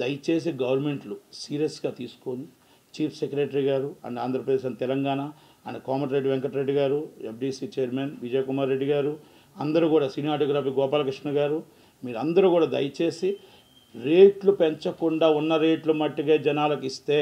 దయచేసి గవర్నమెంట్లు సీరియస్గా తీసుకొని చీఫ్ సెక్రటరీ గారు and Andhra Pradesh and Telangana and Komatireddy Venkatreddy గారు, ఎఫ్డీసీ చైర్మన్ విజయ్ కుమార్ రెడ్డి గారు, అందరూ కూడా సినిమాటోగ్రఫీ గోపాలకృష్ణ గారు, మీరందరూ కూడా దయచేసి రేట్లు పెంచకుండా ఉన్న రేట్లు మట్టుగా జనాలకు ఇస్తే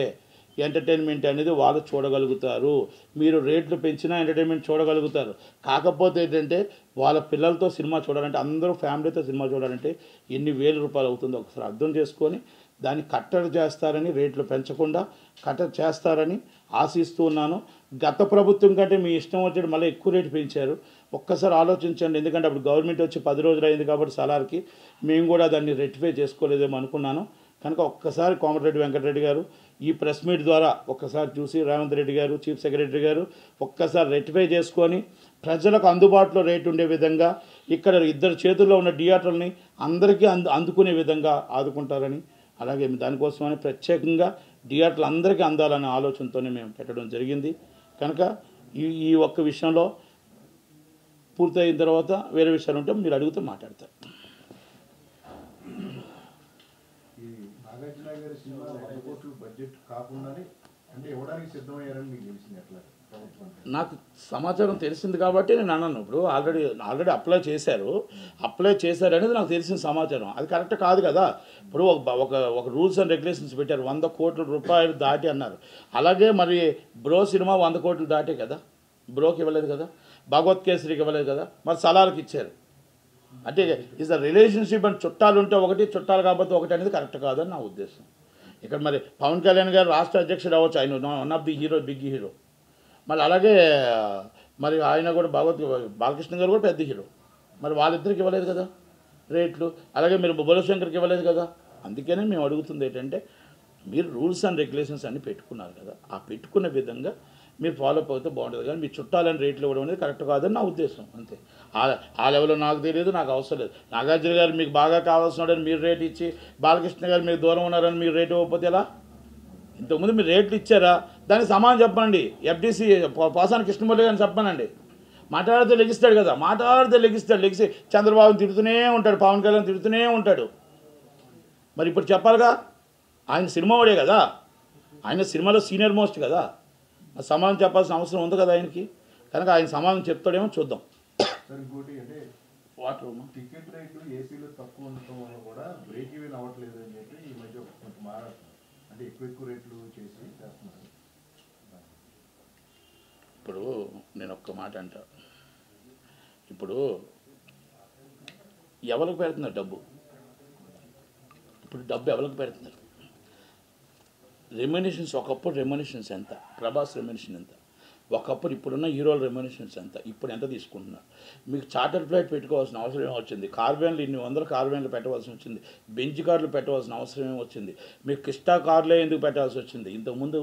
ఎంటర్టైన్మెంట్ అనేది వాళ్ళు చూడగలుగుతారు. మీరు రేట్లు పెంచినా ఎంటర్టైన్మెంట్ చూడగలుగుతారు. కాకపోతే ఏంటంటే వాళ్ళ పిల్లలతో సినిమా చూడాలంటే, అందరూ ఫ్యామిలీతో సినిమా చూడాలంటే ఎన్ని వేల రూపాయలు అవుతుందో ఒకసారి అర్థం చేసుకొని దాన్ని కట్టడి చేస్తారని, రేట్లు పెంచకుండా కట్టడి చేస్తారని ఆశిస్తూ ఉన్నాను. గత ప్రభుత్వం కంటే మీ ఇష్టం వచ్చేది మళ్ళీ ఎక్కువ రేటు పెంచారు. ఒక్కసారి ఆలోచించండి. ఎందుకంటే అప్పుడు గవర్నమెంట్ వచ్చి 10 రోజులు అయింది కాబట్టి సలార్కి మేము కూడా దాన్ని రెక్టిఫై చేసుకోలేదేమో అనుకున్నాను. కనుక ఒక్కసారి కోమటిరెడ్డి వెంకటరెడ్డి గారు ఈ ప్రెస్ మీట్ ద్వారా ఒక్కసారి చూసి రేవంత్ రెడ్డి గారు చీఫ్ సెక్రటరీ గారు ఒక్కసారి రెక్టిఫై చేసుకొని ప్రజలకు అందుబాటులో రేటు ఉండే విధంగా ఇక్కడ ఇద్దరు చేతుల్లో ఉన్న థియేటర్ని అందరికీ అందుకునే విధంగా ఆదుకుంటారని, అలాగే దానికోసమని ప్రత్యేకంగా థియేటర్లు అందరికీ అందాలనే ఆలోచనతోనే మేము పెట్టడం జరిగింది. కనుక ఈ ఒక్క విషయంలో పూర్తయిన తర్వాత వేరే విషయాలు ఉంటే మీరు అడిగితే మాట్లాడతారు. ఈ నాగార్జున గారి సినిమా 100 కోట్ల బడ్జెట్ కాకుండానే అంటే ఇవ్వడానికి సిద్ధమయ్యారని మీకు తెలిసింది ఎట్లా? నాకు సమాచారం తెలిసింది కాబట్టి నేను అన్నాను. ఇప్పుడు ఆల్రెడీ అప్లై చేశారనేది నాకు తెలిసిన సమాచారం. అది కరెక్ట్ కాదు కదా. ఇప్పుడు ఒక రూల్స్ అండ్ రెగ్యులేషన్స్ పెట్టారు, 100 కోట్ల రూపాయలు దాటి అన్నారు. అలాగే మరి బ్రో సినిమా 100 కోట్లు దాటే కదా. బ్రోకి ఇవ్వలేదు కదా, భగవత్ కేసరికి ఇవ్వలేదు కదా, మరి సలార్కి ఇచ్చారు. అంటే ఇస్ ద రిలేషన్షిప్ అని చుట్టాలు ఉంటే ఒకటి, చుట్టాలు కాకపోతే ఒకటి అనేది కరెక్ట్ కాదని నా ఉద్దేశం. ఇక్కడ మరి పవన్ కళ్యాణ్ గారు రాష్ట్ర అధ్యక్షుడు అవ్వచ్చు, ఆయన one of the hero, big hero. మళ్ళీ అలాగే మరి ఆయన కూడా బాలకృష్ణ గారు కూడా పెద్ద హీరో. మరి వాళ్ళిద్దరికి ఇవ్వలేదు కదా రేట్లు. అలాగే మీరు బుబ్బలశంకర్కి ఇవ్వలేదు కదా. అందుకనే మేము అడుగుతుంది ఏంటంటే, మీరు రూల్స్ అండ్ రెగ్యులేషన్స్ అన్నీ పెట్టుకున్నారు కదా, ఆ పెట్టుకున్న విధంగా మీరు ఫాలో అప్ అవుతే బాగుంటుంది. కానీ మీ చుట్టాలని రేట్లు ఇవ్వడం అనేది కరెక్ట్ కాదని నా ఉద్దేశం. అంతే. ఆ లెవెల్లో నాకు తెలియదు, నాకు అవసరం లేదు. నాగార్జున గారు మీకు బాగా కావాల్సినాడని మీరు రేటు ఇచ్చి, బాలకృష్ణ గారు మీకు దూరం ఉన్నారని మీరు రేటు ఇవ్వకపోతే ఎలా? ఇంతకుముందు మీరు రేట్లు ఇచ్చారా, దానికి సమానం చెప్పండి. ఎఫ్డీసీ పోసాని కృష్ణమూర్తి గారిని చెప్పానండి. మాట్లాడితే లెగిస్తాడు కదా, లెగిసి చంద్రబాబుని తిడుతూనే ఉంటాడు, పవన్ కళ్యాణ్ తిడుతూనే ఉంటాడు. మరి ఇప్పుడు చెప్పాలిగా, ఆయన సినిమా వాడే కదా, ఆయన సినిమాలో సీనియర్ మోస్ట్ కదా, సమాధానం చెప్పాల్సిన అవసరం ఉంది కదా ఆయనకి. కనుక ఆయన సమాధానం చెప్తాడేమో చూద్దాం. ఇంకోటి అంటే టికెట్ రేట్లు ఏసీలో తక్కువ ఉండటం వల్ల కూడా బ్రేక్ ఈవెన్ అవ్వట్లేదు అని చెప్పి ఈ మధ్య కొంచెం అంటే ఎక్కువ రేట్లు చేసి చేస్తున్నారు. ఇప్పుడు నేను ఒక్క మాట అంటా, ఇప్పుడు ఎవరికి పెడుతున్నారు డబ్బు? ఇప్పుడు డబ్బు ఎవరికి పెడుతున్నారు? రెమ్యునేషన్స్, ఒకప్పుడు రెమ్యునేషన్స్ ఎంత? ప్రభాస్ రెమ్యునేషన్ ఎంత? ఒకప్పుడు ఇప్పుడున్న హీరోల రెమ్యునేషన్స్ ఎంత? ఇప్పుడు ఎంత తీసుకుంటున్నారు? మీకు చార్టర్ ఫ్లైట్ పెట్టుకోవాల్సిన అవసరం ఏమొచ్చింది? కార్వేన్లు ఇన్ని వందల కార్వేన్లు పెట్టవలసి వచ్చింది, బెంచ్ కార్లు పెట్టవలసిన అవసరం ఏమొచ్చింది? మీకు కిస్టా కార్లే ఎందుకు పెట్టాల్సి వచ్చింది? ఇంతకుముందు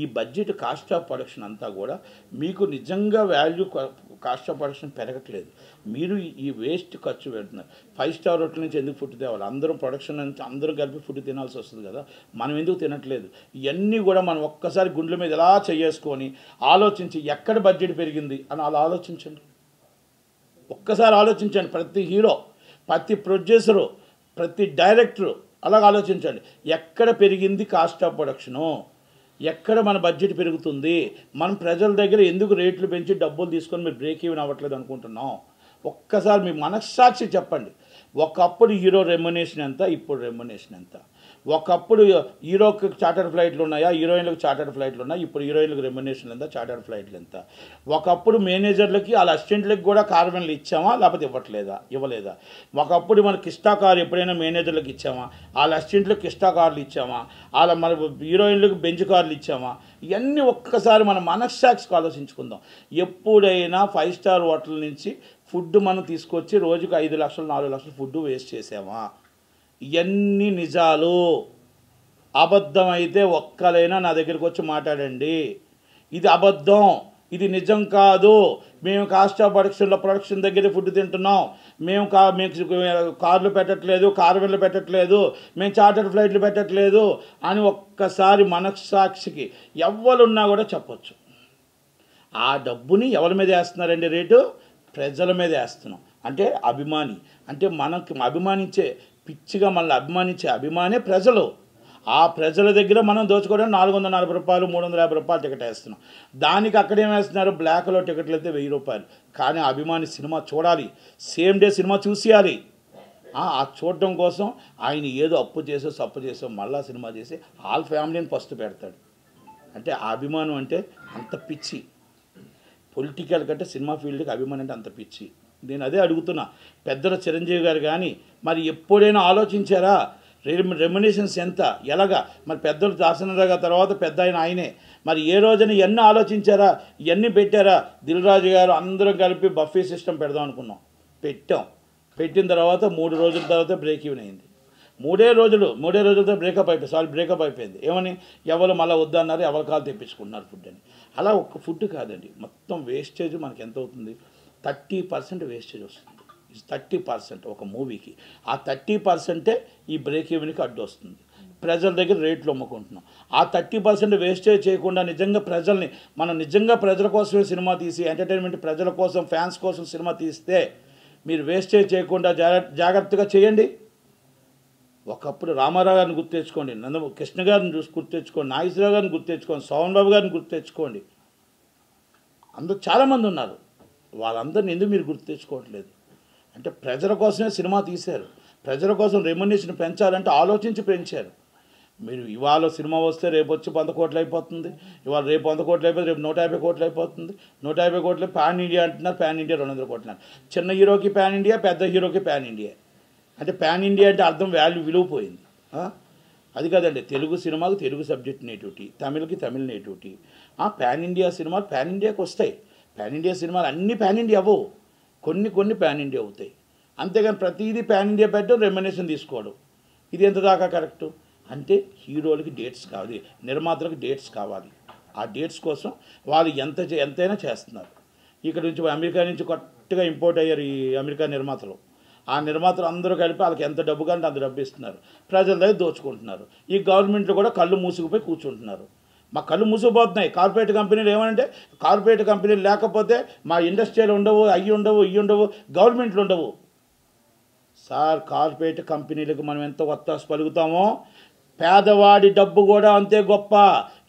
ఈ బడ్జెట్ కాస్ట్ ఆఫ్ ప్రొడక్షన్ అంతా కూడా మీకు నిజంగా వాల్యూ కాస్ట్ ఆఫ్ ప్రొడక్షన్ పెరగట్లేదు. మీరు ఈ వేస్ట్ ఖర్చు పెడుతున్నారు. 5 స్టార్ హోటల్ నుంచి ఎందుకు ఫుడ్ తేవాలి? అందరం ప్రొడక్షన్ నుంచి అందరూ కలిపి ఫుడ్ తినాల్సి వస్తుంది కదా, మనం ఎందుకు తినట్లేదు? ఇవన్నీ కూడా మనం ఒక్కసారి గుండెల మీద ఎలా చేసుకొని ఆలోచించి ఎక్కడ బడ్జెట్ పెరిగింది అని అలా ఆలోచించండి. ఒక్కసారి ఆలోచించండి. ప్రతి హీరో, ప్రతి ప్రొడ్యూసరు, ప్రతి డైరెక్టరు అలాగ ఆలోచించండి. ఎక్కడ పెరిగింది కాస్ట్ ఆఫ్ ప్రొడక్షను, ఎక్కడ మన బడ్జెట్ పెరుగుతుంది, మనం ప్రజల దగ్గర ఎందుకు రేట్లు పెంచి డబ్బులు తీసుకొని మీరు బ్రేక్ ఈవెన్ అవ్వట్లేదు అనుకుంటున్నాం? ఒక్కసారి మీ మనస్సాక్షి చెప్పండి. ఒకప్పుడు హీరో రెమ్యునేషన్ ఎంత, ఇప్పుడు రెమ్యునేషన్ ఎంత? ఒకప్పుడు హీరోకి చార్టర్ ఫ్లైట్లు ఉన్నాయా, హీరోయిన్లకు చార్టర్ ఫ్లైట్లు ఉన్నాయి, ఇప్పుడు హీరోయిన్లకు రెమ్యునేషన్ ఎంత, చార్టర్ ఫ్లైట్లు ఎంత? ఒకప్పుడు మేనేజర్లకి వాళ్ళ అసిస్టెంట్లకి కూడా కార్వెన్లు ఇచ్చామా, లేకపోతే ఇవ్వలేదా? ఒకప్పుడు మన కిస్టా కారు ఎప్పుడైనా మేనేజర్లకు ఇచ్చామా, వాళ్ళ అసిస్టెంట్లకు కిస్టా కార్లు ఇచ్చామా, వాళ్ళ మన హీరోయిన్లకు బెంచ్ కార్లు ఇచ్చామా? ఇవన్నీ ఒక్కసారి మన మనస్సాక్షికి ఆలోచించుకుందాం. ఎప్పుడైనా 5 స్టార్ హోటల్ నుంచి ఫుడ్ మనం తీసుకొచ్చి రోజుకు 5 లక్షలు 4 లక్షలు ఫుడ్ వేస్ట్ చేసామా? ఇవన్నీ నిజాలు. అబద్ధమైతే ఒక్కలైనా నా దగ్గరికి వచ్చి మాట్లాడండి. ఇది అబద్ధం, ఇది నిజం కాదు. మేము కాస్ట్ ఆఫ్ ప్రొడక్షన్ దగ్గరే ఫుడ్ తింటున్నాం, మేము కార్లు పెట్టట్లేదు, కార్వెన్లు పెట్టట్లేదు, మేము చార్టర్ ఫ్లైట్లు పెట్టట్లేదు అని ఒక్కసారి మనస్సాక్షికి ఎవరున్నా కూడా చెప్పచ్చు. ఆ డబ్బుని ఎవరి మీద వేస్తున్నారండి రేటు? ప్రజల మీద వేస్తున్నాం. అంటే అభిమాని, అంటే మనకు అభిమానించే, పిచ్చిగా మనల్ని అభిమానించే అభిమానే ప్రజలు. ఆ ప్రజల దగ్గర మనం దోచుకోవడానికి 440 రూపాయలు 350 రూపాయలు టికెట్ వేస్తున్నాం. దానికి అక్కడేం వేస్తున్నారు? బ్లాక్లో టికెట్లు అయితే 1000 రూపాయలు. కానీ అభిమాని సినిమా చూడాలి, సేమ్ డే సినిమా చూసేయాలి. ఆ చూడటం కోసం ఆయన ఏదో అప్పు చేసో సప్పు చేసో మళ్ళా సినిమా చేసి వాళ్ళ ఫ్యామిలీని ఫస్ట్ పెడతాడు. అంటే ఆ అభిమానం అంటే అంత పిచ్చి. పొలిటికల్ కంటే సినిమా ఫీల్డ్కి అభిమానం అంటే అంత పిచ్చి. నేను అదే అడుగుతున్నా. పెద్దల చిరంజీవి గారు కానీ మరి ఎప్పుడైనా ఆలోచించారా? రెమ్యునేషన్స్ ఎంత ఎలాగా మరి పెద్దలు దాసనరావు తర్వాత పెద్ద ఆయనే మరి ఏ రోజున ఇవన్నీ ఆలోచించారా ఇవన్నీ పెట్టారా దిల్ రాజు గారు అందరం కలిపి బఫే సిస్టమ్ పెడదాం అనుకున్నాం పెట్టిన తర్వాత 3 రోజుల తర్వాత బ్రేక్ ఈవెన్ అయింది 3 రోజులతో బ్రేకప్ అయిపోయింది ఏమని ఎవరు మళ్ళీ వద్దన్నారు ఎవరి కాలు తెప్పించుకుంటున్నారు ఫుడ్ అని అలా ఒక్క ఫుడ్ కాదండి మొత్తం వేస్టేజ్ మనకి ఎంత అవుతుంది 30% వేస్టేజ్ వస్తుంది 30% ఒక మూవీకి ఆ 30% ఈ బ్రేక్ ఈవెన్కి అడ్డు వస్తుంది ప్రజల దగ్గర రేట్లు అమ్ముకుంటున్నాం ఆ 30% వేస్టేజ్ చేయకుండా నిజంగా ప్రజల కోసమే సినిమా తీసి ఎంటర్టైన్మెంట్ ప్రజల కోసం ఫ్యాన్స్ కోసం సినిమా తీస్తే మీరు వేస్టేజ్ చేయకుండా జాగ్రత్తగా చేయండి ఒకప్పుడు రామారావు గారిని గుర్తు తెచ్చుకోండి కృష్ణ గారిని గుర్తు తెచ్చుకోండి నాగేశ్వరరావు గారిని గుర్తు తెచ్చుకోండి సోమన్ బాబు గారిని గుర్తు తెచ్చుకోండి అందరూ చాలామంది ఉన్నారు వాళ్ళందరిని ఎందుకు మీరు గుర్తు తెచ్చుకోవట్లేదు అంటే ప్రజల కోసమే సినిమా తీశారు ప్రజల కోసం రెమ్యునరేషన్ పెంచాలంటే ఆలోచించి పెంచారు మీరు ఇవాళ సినిమా వస్తే రేపు వచ్చి 100 కోట్లు అయిపోతుంది ఇవాళ రేపు 100 కోట్లు అయిపోతే రేపు 150 కోట్లు అయిపోతుంది 150 కోట్లు పాన్ ఇండియా అంటున్నారు పాన్ ఇండియా 200 కోట్లు చిన్న హీరోకి పాన్ ఇండియా పెద్ద హీరోకి పాన్ ఇండియా అంటే పాన్ ఇండియా అంటే అర్థం విలువ పోయింది అది కాదండి తెలుగు సినిమాకు తెలుగు సబ్జెక్ట్ నేటివిటీ తమిళకి తమిళ నేటివిటీ పాన్ ఇండియా సినిమాలు పాన్ ఇండియాకి వస్తాయి పాన్ ఇండియా సినిమాలు అన్నీ పాన్ ఇండియా అవ్వవు కొన్ని పాన్ ఇండియా అవుతాయి అంతేగాని ప్రతిదీ పాన్ ఇండియా పెట్టడం రెమ్యునరేషన్ తీసుకోవడం ఇది ఎంత దాకా కరెక్టు అంటే హీరోలకి డేట్స్ కావాలి నిర్మాతలకు డేట్స్ కావాలి ఆ డేట్స్ కోసం వాళ్ళు ఎంతైనా చేస్తున్నారు ఇక్కడ నుంచి అమెరికా నుంచి కొత్తగా ఇంపోర్ట్ అయ్యారు ఈ అమెరికా నిర్మాతలు ఆ నిర్మాతలు అందరూ కలిపి వాళ్ళకి ఎంత డబ్బు కంటే అంత డబ్బు ఇస్తున్నారు ప్రజల దగ్గర దోచుకుంటున్నారు ఈ గవర్నమెంట్లు కూడా కళ్ళు మూసుకుపోయి కూర్చుంటున్నారు మా కళ్ళు మూసుకుపోతున్నాయి కార్పొరేట్ కంపెనీలు ఏమంటే కార్పొరేట్ కంపెనీలు లేకపోతే మా ఇండస్ట్రీలు ఉండవు ఇవి ఉండవు గవర్నమెంట్లు ఉండవు సార్ కార్పొరేట్ కంపెనీలకు మనం ఎంత ఒత్తాసు పలుకుతామో పేదవాడి డబ్బు కూడా అంతే గొప్ప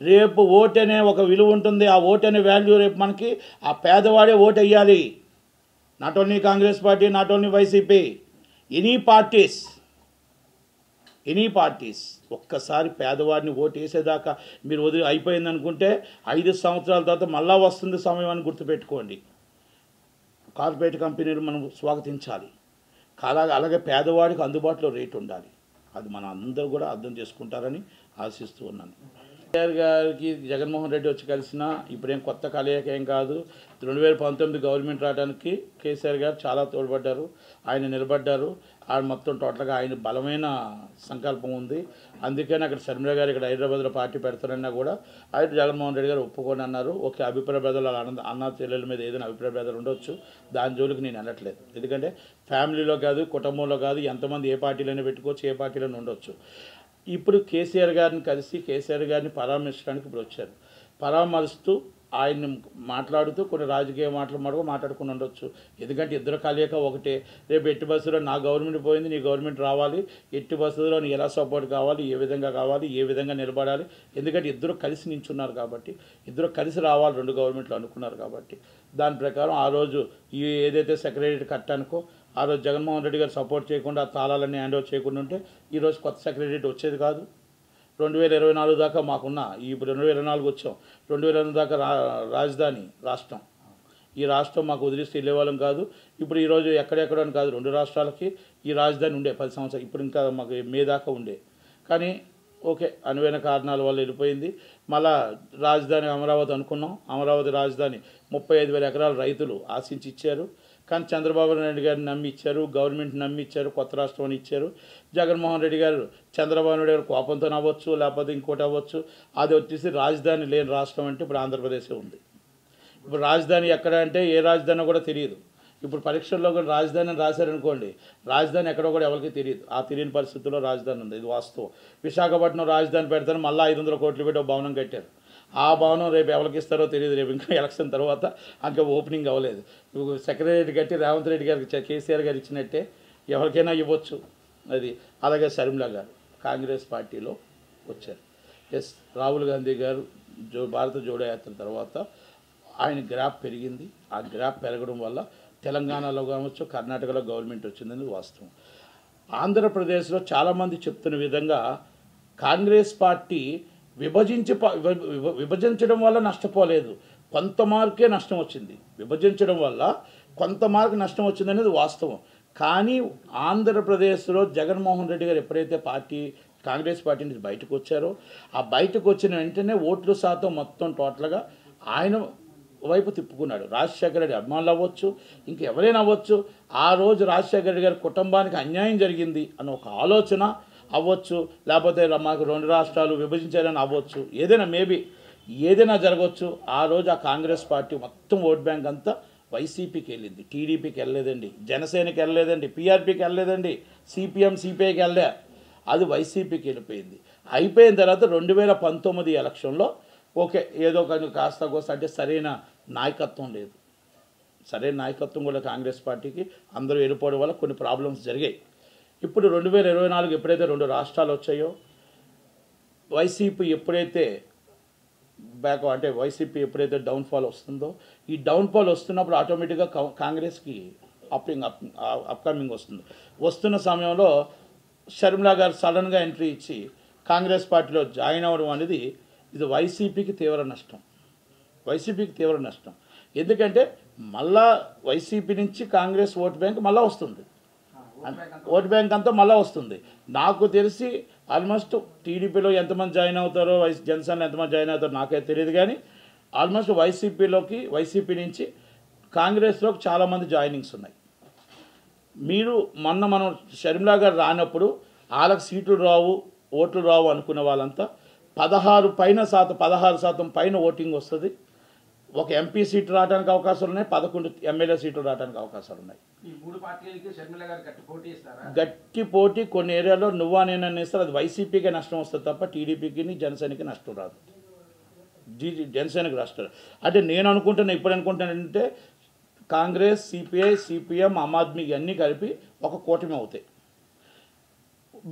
రేపు ఓటు అనే ఒక విలువ ఉంటుంది ఆ ఓటు అనే వాల్యూ రేపు మనకి ఆ పేదవాడే ఓటు వేయాలి not only Congress party not only YCP any parties ఒక్కసారి పేదవాడిని ఓటు వేసేదాకా మీరు అయిపోయింది అనుకుంటే 5 సంవత్సరాల తర్వాత మళ్ళా వస్తుంది సమయం అని గుర్తుపెట్టుకోండి కార్పొరేట్ కంపెనీలు మనం స్వాగతించాలి అలాగే పేదవాడికి అందుబాటులో రేటు ఉండాలి అది మన అందరూ కూడా అర్థం చేసుకుంటారని ఆశిస్తూ ఉన్నాను కేసీఆర్ గారికి జగన్మోహన్ రెడ్డి వచ్చి కలిసినా ఇప్పుడేం కొత్త కలయిక ఏం కాదు 2019 గవర్నమెంట్ రావడానికి కేసీఆర్ గారు చాలా తోడ్పడ్డారు ఆయన నిలబడ్డారు ఆయన మొత్తం టోటల్గా ఆయన బలమైన సంకల్పం ఉంది అందుకని అక్కడ శర్మిల గారు ఇక్కడ హైదరాబాద్లో పార్టీ పెడతారన్నా కూడా ఆయన జగన్మోహన్ రెడ్డి గారు ఒప్పుకొని అన్నారు ఓకే అభిప్రాయ భేదాలు అన్న చెల్లెల మీద ఏదైనా అభిప్రాయ భేదాలు ఉండొచ్చు దాని జోలికి నేను అనట్లేదు ఎందుకంటే ఫ్యామిలీలో కాదు కుటుంబంలో కాదు ఎంతమంది ఏ పార్టీలోనే పెట్టుకోవచ్చు ఏ పార్టీలోనే ఉండొచ్చు ఇప్పుడు కేసీఆర్ గారిని కలిసి కేసీఆర్ గారిని పరామర్శించడానికి ఇప్పుడు వచ్చారు పరామర్శిస్తూ ఆయన్ని మాట్లాడుతూ కొన్ని రాజకీయ మాట్లాడుకుని ఉండొచ్చు ఎందుకంటే ఇద్దరు కలయిక ఒకటే రేపు ఎట్టి బస్సులో నా గవర్నమెంట్ పోయింది నీ గవర్నమెంట్ రావాలి ఎట్టి బస్సులో నీ ఎలా సపోర్ట్ కావాలి ఏ విధంగా నిలబడాలి ఎందుకంటే ఇద్దరు కలిసి నించున్నారు కాబట్టి ఇద్దరు కలిసి రావాలి 2 గవర్నమెంట్లు అనుకున్నారు కాబట్టి దాని ప్రకారం ఆ రోజు ఈ ఏదైతే సెక్రటరీ కట్టానుకో ఆ రోజు జగన్మోహన్ రెడ్డి గారు సపోర్ట్ చేయకుండా ఆ తాళాలన్నీ హ్యాండ్ ఓవర్ చేయకుండా ఉంటే ఈరోజు కొత్త సెక్రటరీ వచ్చేది కాదు 2024 దాకా మాకున్న ఇప్పుడు 2024 వచ్చాం 2024 దాకా రాజధాని రాష్ట్రం ఈ రాష్ట్రం మాకు వదిలిస్తే వెళ్ళేవాళ్ళం కాదు ఇప్పుడు ఈరోజు ఎక్కడెక్కడో అని కాదు 2 రాష్ట్రాలకి ఈ రాజధాని ఉండే 10 సంవత్సరాలు ఇప్పుడు ఇంకా మాకు మే దాకా ఉండే కానీ ఓకే అనువైన కారణాల వల్ల వెళ్ళిపోయింది మళ్ళా రాజధాని అమరావతి అనుకున్నాం అమరావతి రాజధాని 35,000 ఎకరాలు రైతులు ఆశించి ఇచ్చారు కానీ చంద్రబాబు నాయుడు గారిని నమ్మి ఇచ్చారు గవర్నమెంట్ నమ్మి ఇచ్చారు కొత్త రాష్ట్రం అని ఇచ్చారు జగన్మోహన్ రెడ్డి గారు చంద్రబాబు నాయుడు గారు కోపంతో అవ్వచ్చు లేకపోతే ఇంకోటి అవ్వచ్చు అది వచ్చేసి రాజధాని లేని రాష్ట్రం అంటే ఇప్పుడు ఆంధ్రప్రదేశే ఉంది ఇప్పుడు రాజధాని ఎక్కడ అంటే ఏ రాజధాని కూడా తెలియదు ఇప్పుడు పరీక్షల్లో కూడా రాజధాని అని రాశారనుకోండి రాజధాని ఎక్కడో కూడా ఎవరికి తెలియదు ఆ తెలియని పరిస్థితుల్లో రాజధాని ఉంది ఇది వాస్తవం విశాఖపట్నం రాజధాని పెడతాను మళ్ళీ 500 కోట్లు పెట్టి ఒక భవనం కట్టారు ఆ భవనం రేపు ఎవరికి ఇస్తారో తెలియదు రేపు ఇంకా ఎలక్షన్ తర్వాత ఇంకా ఓపెనింగ్ అవ్వలేదు సెక్రటరీ కట్టి రేవంత్ రెడ్డి గారికి కేసీఆర్ గారు ఇచ్చినట్టే ఎవరికైనా ఇవ్వచ్చు అది అలాగే శర్మిల గారు కాంగ్రెస్ పార్టీలో వచ్చారు రాహుల్ గాంధీ గారు భారత జోడో యాత్ర తర్వాత ఆయన గ్రాఫ్ పెరిగింది ఆ గ్రాఫ్ పెరగడం వల్ల తెలంగాణలో కావచ్చు కర్ణాటకలో గవర్నమెంట్ వచ్చిందని వాస్తవం ఆంధ్రప్రదేశ్లో చాలామంది చెప్తున్న విధంగా కాంగ్రెస్ పార్టీ విభజించడం వల్ల నష్టపోలేదు కొంత మార్కే నష్టం వచ్చింది విభజించడం వల్ల కొంత మార్కు నష్టం వచ్చిందనేది వాస్తవం కానీ ఆంధ్రప్రదేశ్లో జగన్మోహన్ రెడ్డి గారు ఎప్పుడైతే కాంగ్రెస్ పార్టీ నుంచి బయటకు వచ్చారో ఆ బయటకు వచ్చిన వెంటనే ఓట్ల శాతం మొత్తం టోటల్గా ఆయన వైపు తిప్పుకున్నాడు. రాజశేఖర రెడ్డి అభిమానులు అవ్వచ్చు, ఇంకెవరైనా అవ్వచ్చు, ఆ రోజు రాజశేఖర రెడ్డి గారి కుటుంబానికి అన్యాయం జరిగింది అన్న ఒక ఆలోచన అవ్వచ్చు, లేకపోతే మాకు 2 రాష్ట్రాలు విభజించాలని అవ్వచ్చు, ఏదైనా మేబీ ఏదైనా జరగవచ్చు. ఆ రోజు ఆ కాంగ్రెస్ పార్టీ మొత్తం ఓట్ బ్యాంక్ అంతా వైసీపీకి వెళ్ళింది, టీడీపీకి వెళ్ళలేదండి, జనసేనకి వెళ్ళలేదండి, పీఆర్పీకి వెళ్ళలేదండి, సిపిఐకి వెళ్ళలే, అది వైసీపీకి వెళ్ళిపోయింది. అయిపోయిన తర్వాత 2019 ఎలక్షన్లో ఓకే ఏదో కానీ కాస్త కోస్త అంటే సరైన నాయకత్వం లేదు, సరైన నాయకత్వం కూడా కాంగ్రెస్ పార్టీకి అందరూ వెళ్ళిపోవడం వల్ల కొన్ని ప్రాబ్లమ్స్ జరిగాయి. ఇప్పుడు 2024 ఎప్పుడైతే 2 రాష్ట్రాలు వచ్చాయో వైసీపీ ఎప్పుడైతే అంటే వైసీపీ ఎప్పుడైతే డౌన్ఫాల్ వస్తుందో ఈ డౌన్ఫాల్ వస్తున్నప్పుడు ఆటోమేటిక్గా కాంగ్రెస్కి అప్కమింగ్ వస్తున్న సమయంలో షర్మిలా గారు సడన్గా ఎంట్రీ ఇచ్చి కాంగ్రెస్ పార్టీలో జాయిన్ అవ్వడం అనేది ఇది వైసీపీకి తీవ్ర నష్టం. ఎందుకంటే మళ్ళా వైసీపీ నుంచి కాంగ్రెస్ ఓట్ బ్యాంక్ మళ్ళీ వస్తుంది, ఓట్ బ్యాంక్ అంతా మళ్ళీ వస్తుంది. నాకు తెలిసి ఆల్మోస్ట్ టీడీపీలో ఎంతమంది జాయిన్ అవుతారో జనసేనలో ఎంతమంది జాయిన్ అవుతారో నాకైతే తెలియదు, కానీ ఆల్మోస్ట్ వైసీపీ నుంచి కాంగ్రెస్లోకి చాలామంది జాయినింగ్స్ ఉన్నాయి. మనం షర్మిలా గారు రానప్పుడు వాళ్ళకి సీట్లు రావు, ఓట్లు రావు అనుకున్న వాళ్ళంతా 16% పైన ఓటింగ్ వస్తుంది. ఒక ఎంపీ సీటు రావడానికి అవకాశాలు ఉన్నాయి, 11 ఎమ్మెల్యే సీట్లు రావడానికి అవకాశాలు ఉన్నాయి. ఈ 3 పార్టీలకి షర్మిలా గారు గట్టి పోటీ కొన్ని ఏరియాలో నువ్వా నేనని ఇస్తారు, అది వైసీపీకే నష్టం వస్తుంది తప్ప టీడీపీకి జనసేనకి నష్టం రాదు. జనసేనకి నష్టం అంటే నేను అనుకుంటానంటే కాంగ్రెస్, సిపిఎం, ఆమ్ ఆద్మీ ఇవన్నీ కలిపి ఒక కూటమి అవుతాయి.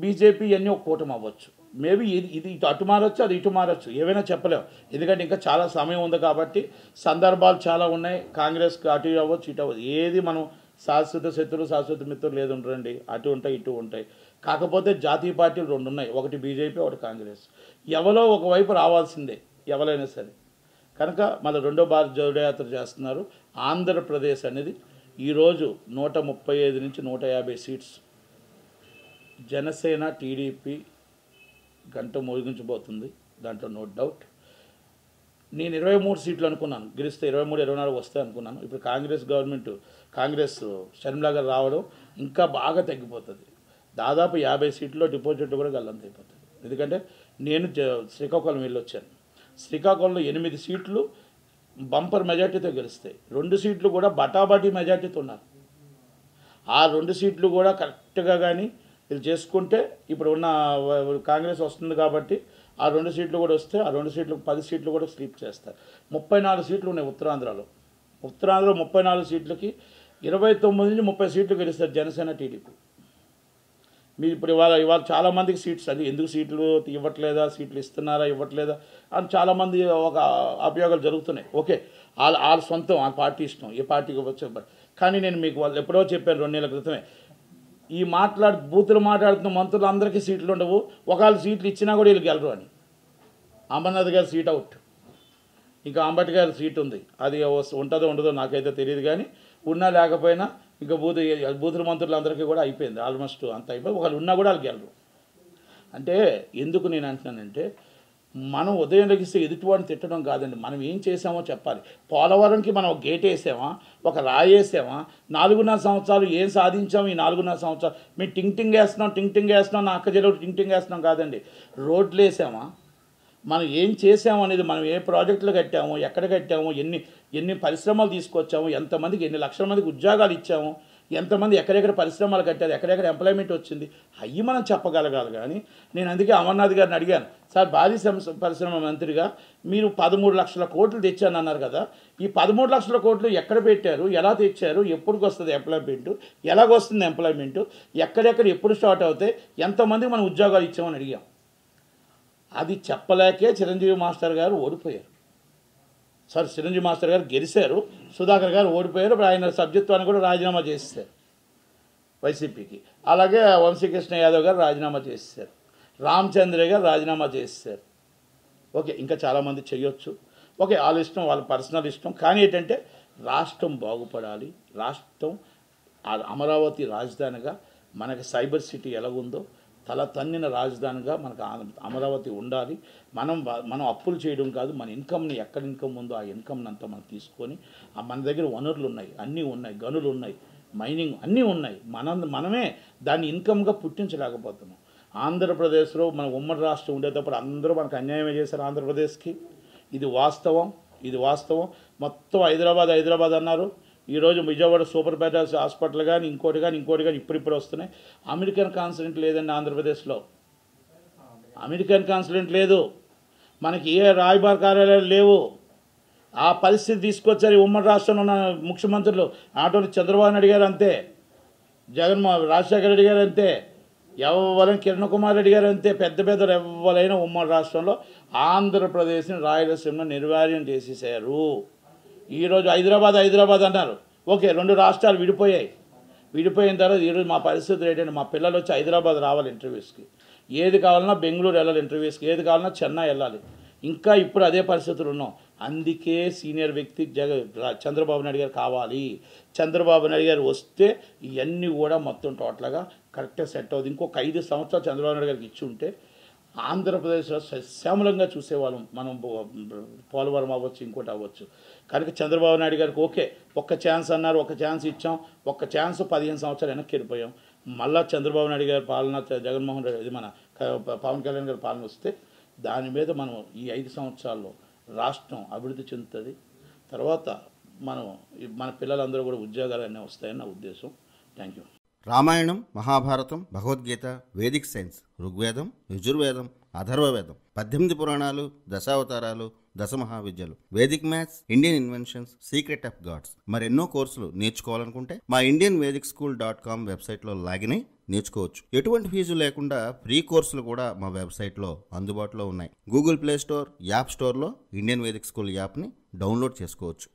బీజేపీ ఇవన్నీ ఒక కూటమి అవ్వచ్చు. మేబీ ఇది ఇటు అటు మారచ్చు, అది ఇటు మారచ్చు, ఏవైనా చెప్పలేము. ఎందుకంటే ఇంకా చాలా సమయం ఉంది కాబట్టి సందర్భాలు చాలా ఉన్నాయి. కాంగ్రెస్కి అటు అవ్వచ్చు, ఇటు అవ్వచ్చు. ఏది మనం శాశ్వత శత్రులు శాశ్వత మిత్రులు లేదు ఉండరండి, అటు ఉంటాయి ఇటు ఉంటాయి. కాకపోతే జాతీయ పార్టీలు 2 ఉన్నాయి, ఒకటి బీజేపీ ఒకటి కాంగ్రెస్. ఎవరో ఒకవైపు రావాల్సిందే ఎవరైనా సరే. కనుక మళ్ళీ 2వ భారత జోడయాత్ర చేస్తున్నారు. ఆంధ్రప్రదేశ్ అనేది ఈరోజు 135 నుంచి 150 సీట్స్ జనసేన టీడీపీ గంట మోగించబోతుంది, దాంట్లో నో డౌట్. నేను 23 సీట్లు అనుకున్నాను, గెలిస్తే 23, 24 వస్తాయి అనుకున్నాను. ఇప్పుడు కాంగ్రెస్ షర్మిలా గారు రావడం ఇంకా బాగా తగ్గిపోతుంది. దాదాపు 50 సీట్లలో డిపాజిట్ కూడా గల్లంత అయిపోతుంది. ఎందుకంటే నేను శ్రీకాకుళం వెళ్ళొచ్చాను. శ్రీకాకుళంలో 8 సీట్లు బంపర్ మెజార్టీతో గెలుస్తాయి, 2 సీట్లు కూడా బటాబటీ మెజార్టీతో ఉన్నారు. ఆ 2 సీట్లు కూడా కరెక్ట్గా కానీ వీళ్ళు చేసుకుంటే ఇప్పుడు ఉన్న కాంగ్రెస్ వస్తుంది కాబట్టి ఆ 2 సీట్లు కూడా వస్తే ఆ 2 సీట్లు 10 సీట్లు కూడా స్లీప్ చేస్తారు. 34 సీట్లు ఉన్నాయి ఉత్తరాంధ్రలో 34 సీట్లకి 29 నుంచి 30 సీట్లు గెలుస్తారు జనసేన టీడీపీ. మీరు ఇప్పుడు ఇవాళ చాలామందికి సీట్స్ అది ఎందుకు సీట్లు ఇవ్వట్లేదా, సీట్లు ఇస్తున్నారా ఇవ్వట్లేదా అని చాలామంది ఒక అభియోగాలు జరుగుతున్నాయి. ఓకే, వాళ్ళ సొంతం, వాళ్ళ పార్టీ ఇష్టం, ఏ పార్టీకి వచ్చే. కానీ నేను మీకు వాళ్ళు ఎప్పుడో చెప్పాను 2 నెలల క్రితమే, ఈ బూతులు మాట్లాడుతున్న మంత్రులు అందరికీ సీట్లు ఉండవు, ఒకవేళ సీట్లు ఇచ్చినా కూడా వీళ్ళు గెలరు అని. అమర్నాథ్ గారి సీట్ అవుట్, ఇంకా అంబటి గారి సీట్ ఉంది, అది ఉంటుందో ఉండదో నాకైతే తెలియదు, కానీ ఉన్నా లేకపోయినా ఇంకా బూతుల మంత్రులు అందరికీ కూడా అయిపోయింది, ఆల్మోస్ట్ అంత అయిపోయింది. ఒకళ్ళు ఉన్నా కూడా వాళ్ళు గెలరు. అంటే ఎందుకు నేను అంటున్నానంటే మనం ఉదయం లెగిస్తే ఎదుటివాడిని తిట్టడం కాదండి, మనం ఏం చేసామో చెప్పాలి. పోలవరంకి మనం ఒక గేట్ వేసామా, ఒక రాయి వేసామా, 4.5 సంవత్సరాలు ఏం సాధించాము ఈ 4.5 సంవత్సరాలు? మేము టింగ్ వేస్తున్నాం, నా అక్క చెల్లెలు టింగ్ వేస్తున్నాం కాదండి, రోడ్లు వేసామా, మనం ఏం చేసాము అనేది, మనం ఏ ప్రాజెక్టులు కట్టాము, ఎక్కడ కట్టాము, ఎన్ని పరిశ్రమలు తీసుకొచ్చాము, ఎంతమందికి ఎన్ని లక్షల మందికి ఉద్యోగాలు ఇచ్చాము, ఎంతమంది ఎక్కడెక్కడ పరిశ్రమలు కట్టారు, ఎక్కడెక్కడ ఎంప్లాయ్మెంట్ వచ్చింది, అవి మనం చెప్పగలగాలి. కానీ నేను అందుకే అమర్నాథ్ గారిని అడిగాను, సార్ భారీ పరిశ్రమ మంత్రిగా మీరు 13 లక్షల కోట్లు తెచ్చాను అన్నారు కదా, ఈ 13 లక్షల కోట్లు ఎక్కడ పెట్టారు, ఎలా తెచ్చారు, ఎప్పటికి వస్తుంది ఎంప్లాయ్మెంట్, ఎలాగొస్తుంది ఎంప్లాయ్మెంట్, ఎక్కడెక్కడ ఎప్పుడు స్టార్ట్ అవుతాయి, ఎంతమందికి మనం ఉద్యోగాలు ఇచ్చామని అడిగాం. అది చెప్పలేకే చిరంజీవి మాస్టర్ గారు ఓడిపోయారు. చిరంజీవి మాస్టర్ గారు గెలిచారు, సుధాకర్ గారు ఓడిపోయారు. ఇప్పుడు ఆయన సభ్యత్వాన్ని కూడా రాజీనామా చేశారు వైసీపీకి. అలాగే వంశీకృష్ణ యాదవ్ గారు రాజీనామా చేశారు, రామచంద్ర గారు రాజీనామా చేశారు. ఓకే, ఇంకా చాలామంది చేయొచ్చు. ఓకే, వాళ్ళ ఇష్టం, వాళ్ళ పర్సనల్ ఇష్టం. కానీ ఏంటంటే రాష్ట్రం బాగుపడాలి, రాష్ట్రం ఆ అమరావతి రాజధానిగా మనకి సైబర్ సిటీ ఎలాగుందో తల తన్నిన రాజధానిగా మనకు అమరావతి ఉండాలి. మనం అప్పులు చేయడం కాదు, మన ఇన్కమ్ని ఎక్కడ ఇన్కమ్ ఉందో ఆ ఇన్కమ్ని అంతా మనం తీసుకొని మన దగ్గర వనరులు ఉన్నాయి, అన్నీ ఉన్నాయి, గనులు ఉన్నాయి, మైనింగ్ అన్నీ ఉన్నాయి. మనమే దాన్ని ఇన్కమ్గా పుట్టించలేకపోతున్నాం. ఆంధ్రప్రదేశ్లో మన ఉమ్మడి రాష్ట్రం ఉండేటప్పుడు అందరూ మనకు అన్యాయమే చేశారు ఆంధ్రప్రదేశ్కి. ఇది వాస్తవం. మొత్తం హైదరాబాద్ అన్నారు. ఈరోజు విజయవాడ సూపర్ స్పెషాలిటీ హాస్పిటల్ కానీ ఇంకోటి కానీ ఇప్పుడు వస్తున్నాయి. అమెరికన్ కాన్సులేట్ లేదండి ఆంధ్రప్రదేశ్లో. అమెరికన్ కాన్సులేట్ లేదు, మనకి ఏ రాయబార కార్యాలయాలు లేవు. ఆ పరిస్థితి తీసుకొచ్చారు ఉమ్మడి రాష్ట్రంలో ఉన్న ముఖ్యమంత్రులు. ఆటోని చంద్రబాబు నాయుడు గారు అంతే, రాజశేఖర రెడ్డి గారు అంతే, ఎవరైనా కిరణ్ కుమార్ రెడ్డి గారు అంతే. పెద్ద ఎవరైనా ఉమ్మడి రాష్ట్రంలో ఆంధ్రప్రదేశ్ని రాయలసీమను నిర్వీర్యం చేసేసారు. ఈరోజు హైదరాబాద్ అన్నారు. ఓకే, 2 రాష్ట్రాలు విడిపోయిన తర్వాత ఈరోజు మా పరిస్థితి ఏంటంటే మా పిల్లలు వచ్చి హైదరాబాద్ రావాలి ఇంటర్వ్యూస్కి, ఏది కావాలన్నా బెంగళూరు వెళ్ళాలి ఇంటర్వ్యూస్కి, ఏది కావాలన్నా చెన్నై వెళ్ళాలి. ఇంకా ఇప్పుడు అదే పరిస్థితులు ఉన్నాం. అందుకే సీనియర్ వ్యక్తి చంద్రబాబు నాయుడు గారు కావాలి. చంద్రబాబు నాయుడు గారు వస్తే ఇవన్నీ కూడా మొత్తం టోటల్గా కరెక్ట్గా సెట్ అవుతుంది. ఇంకొక 5 సంవత్సరాలు చంద్రబాబు నాయుడు గారికి ఇచ్చి ఉంటే ఆంధ్రప్రదేశ్లో సస్యామలంగా చూసేవాళ్ళం. మనం పోలవరం అవ్వచ్చు, ఇంకోటి అవ్వచ్చు. కనుక చంద్రబాబు నాయుడు గారికి ఓకే, ఒక్క ఛాన్స్ అన్నారు, ఒక ఛాన్స్ ఇచ్చాం. ఒక్క ఛాన్స్ 15 సంవత్సరాలు వెనక్కి వెళ్ళిపోయాం. మళ్ళీ చంద్రబాబు నాయుడు గారి పాలన, జగన్మోహన్ రెడ్డి, మన పవన్ కళ్యాణ్ గారి పాలన వస్తే దాని మీద మనం ఈ 5 సంవత్సరాల్లో రాష్ట్రం అభివృద్ధి చెందుతుంది. తర్వాత మన పిల్లలందరూ కూడా ఉద్యోగాలు అన్నీ వస్తాయని నా ఉద్దేశం. Thank you. Ramayanam, Mahabharatam, Bhagavadgita, Vedic science, Rigvedam, Yajurvedam, Atharvavedam, 18 పురాణాలు, దశావతారాలు, 10 మహావిద్యలు, Vedic maths, Indian inventions, secret of gods, మరెన్నో కోర్సులు నేర్చుకోవాలనుకుంటే మా indianvedicSchool.com వెబ్సైట్లో లాగిన్ అయి నేర్చుకోవచ్చు. ఎటువంటి ఫీజు లేకుండా ఫ్రీ కోర్సులు కూడా మా వెబ్సైట్లో అందుబాటులో ఉన్నాయి. గూగుల్ ప్లే స్టోర్, యాప్ స్టోర్లో ఇండియన్ వేదిక్ స్కూల్ యాప్ని డౌన్లోడ్ చేసుకోవచ్చు.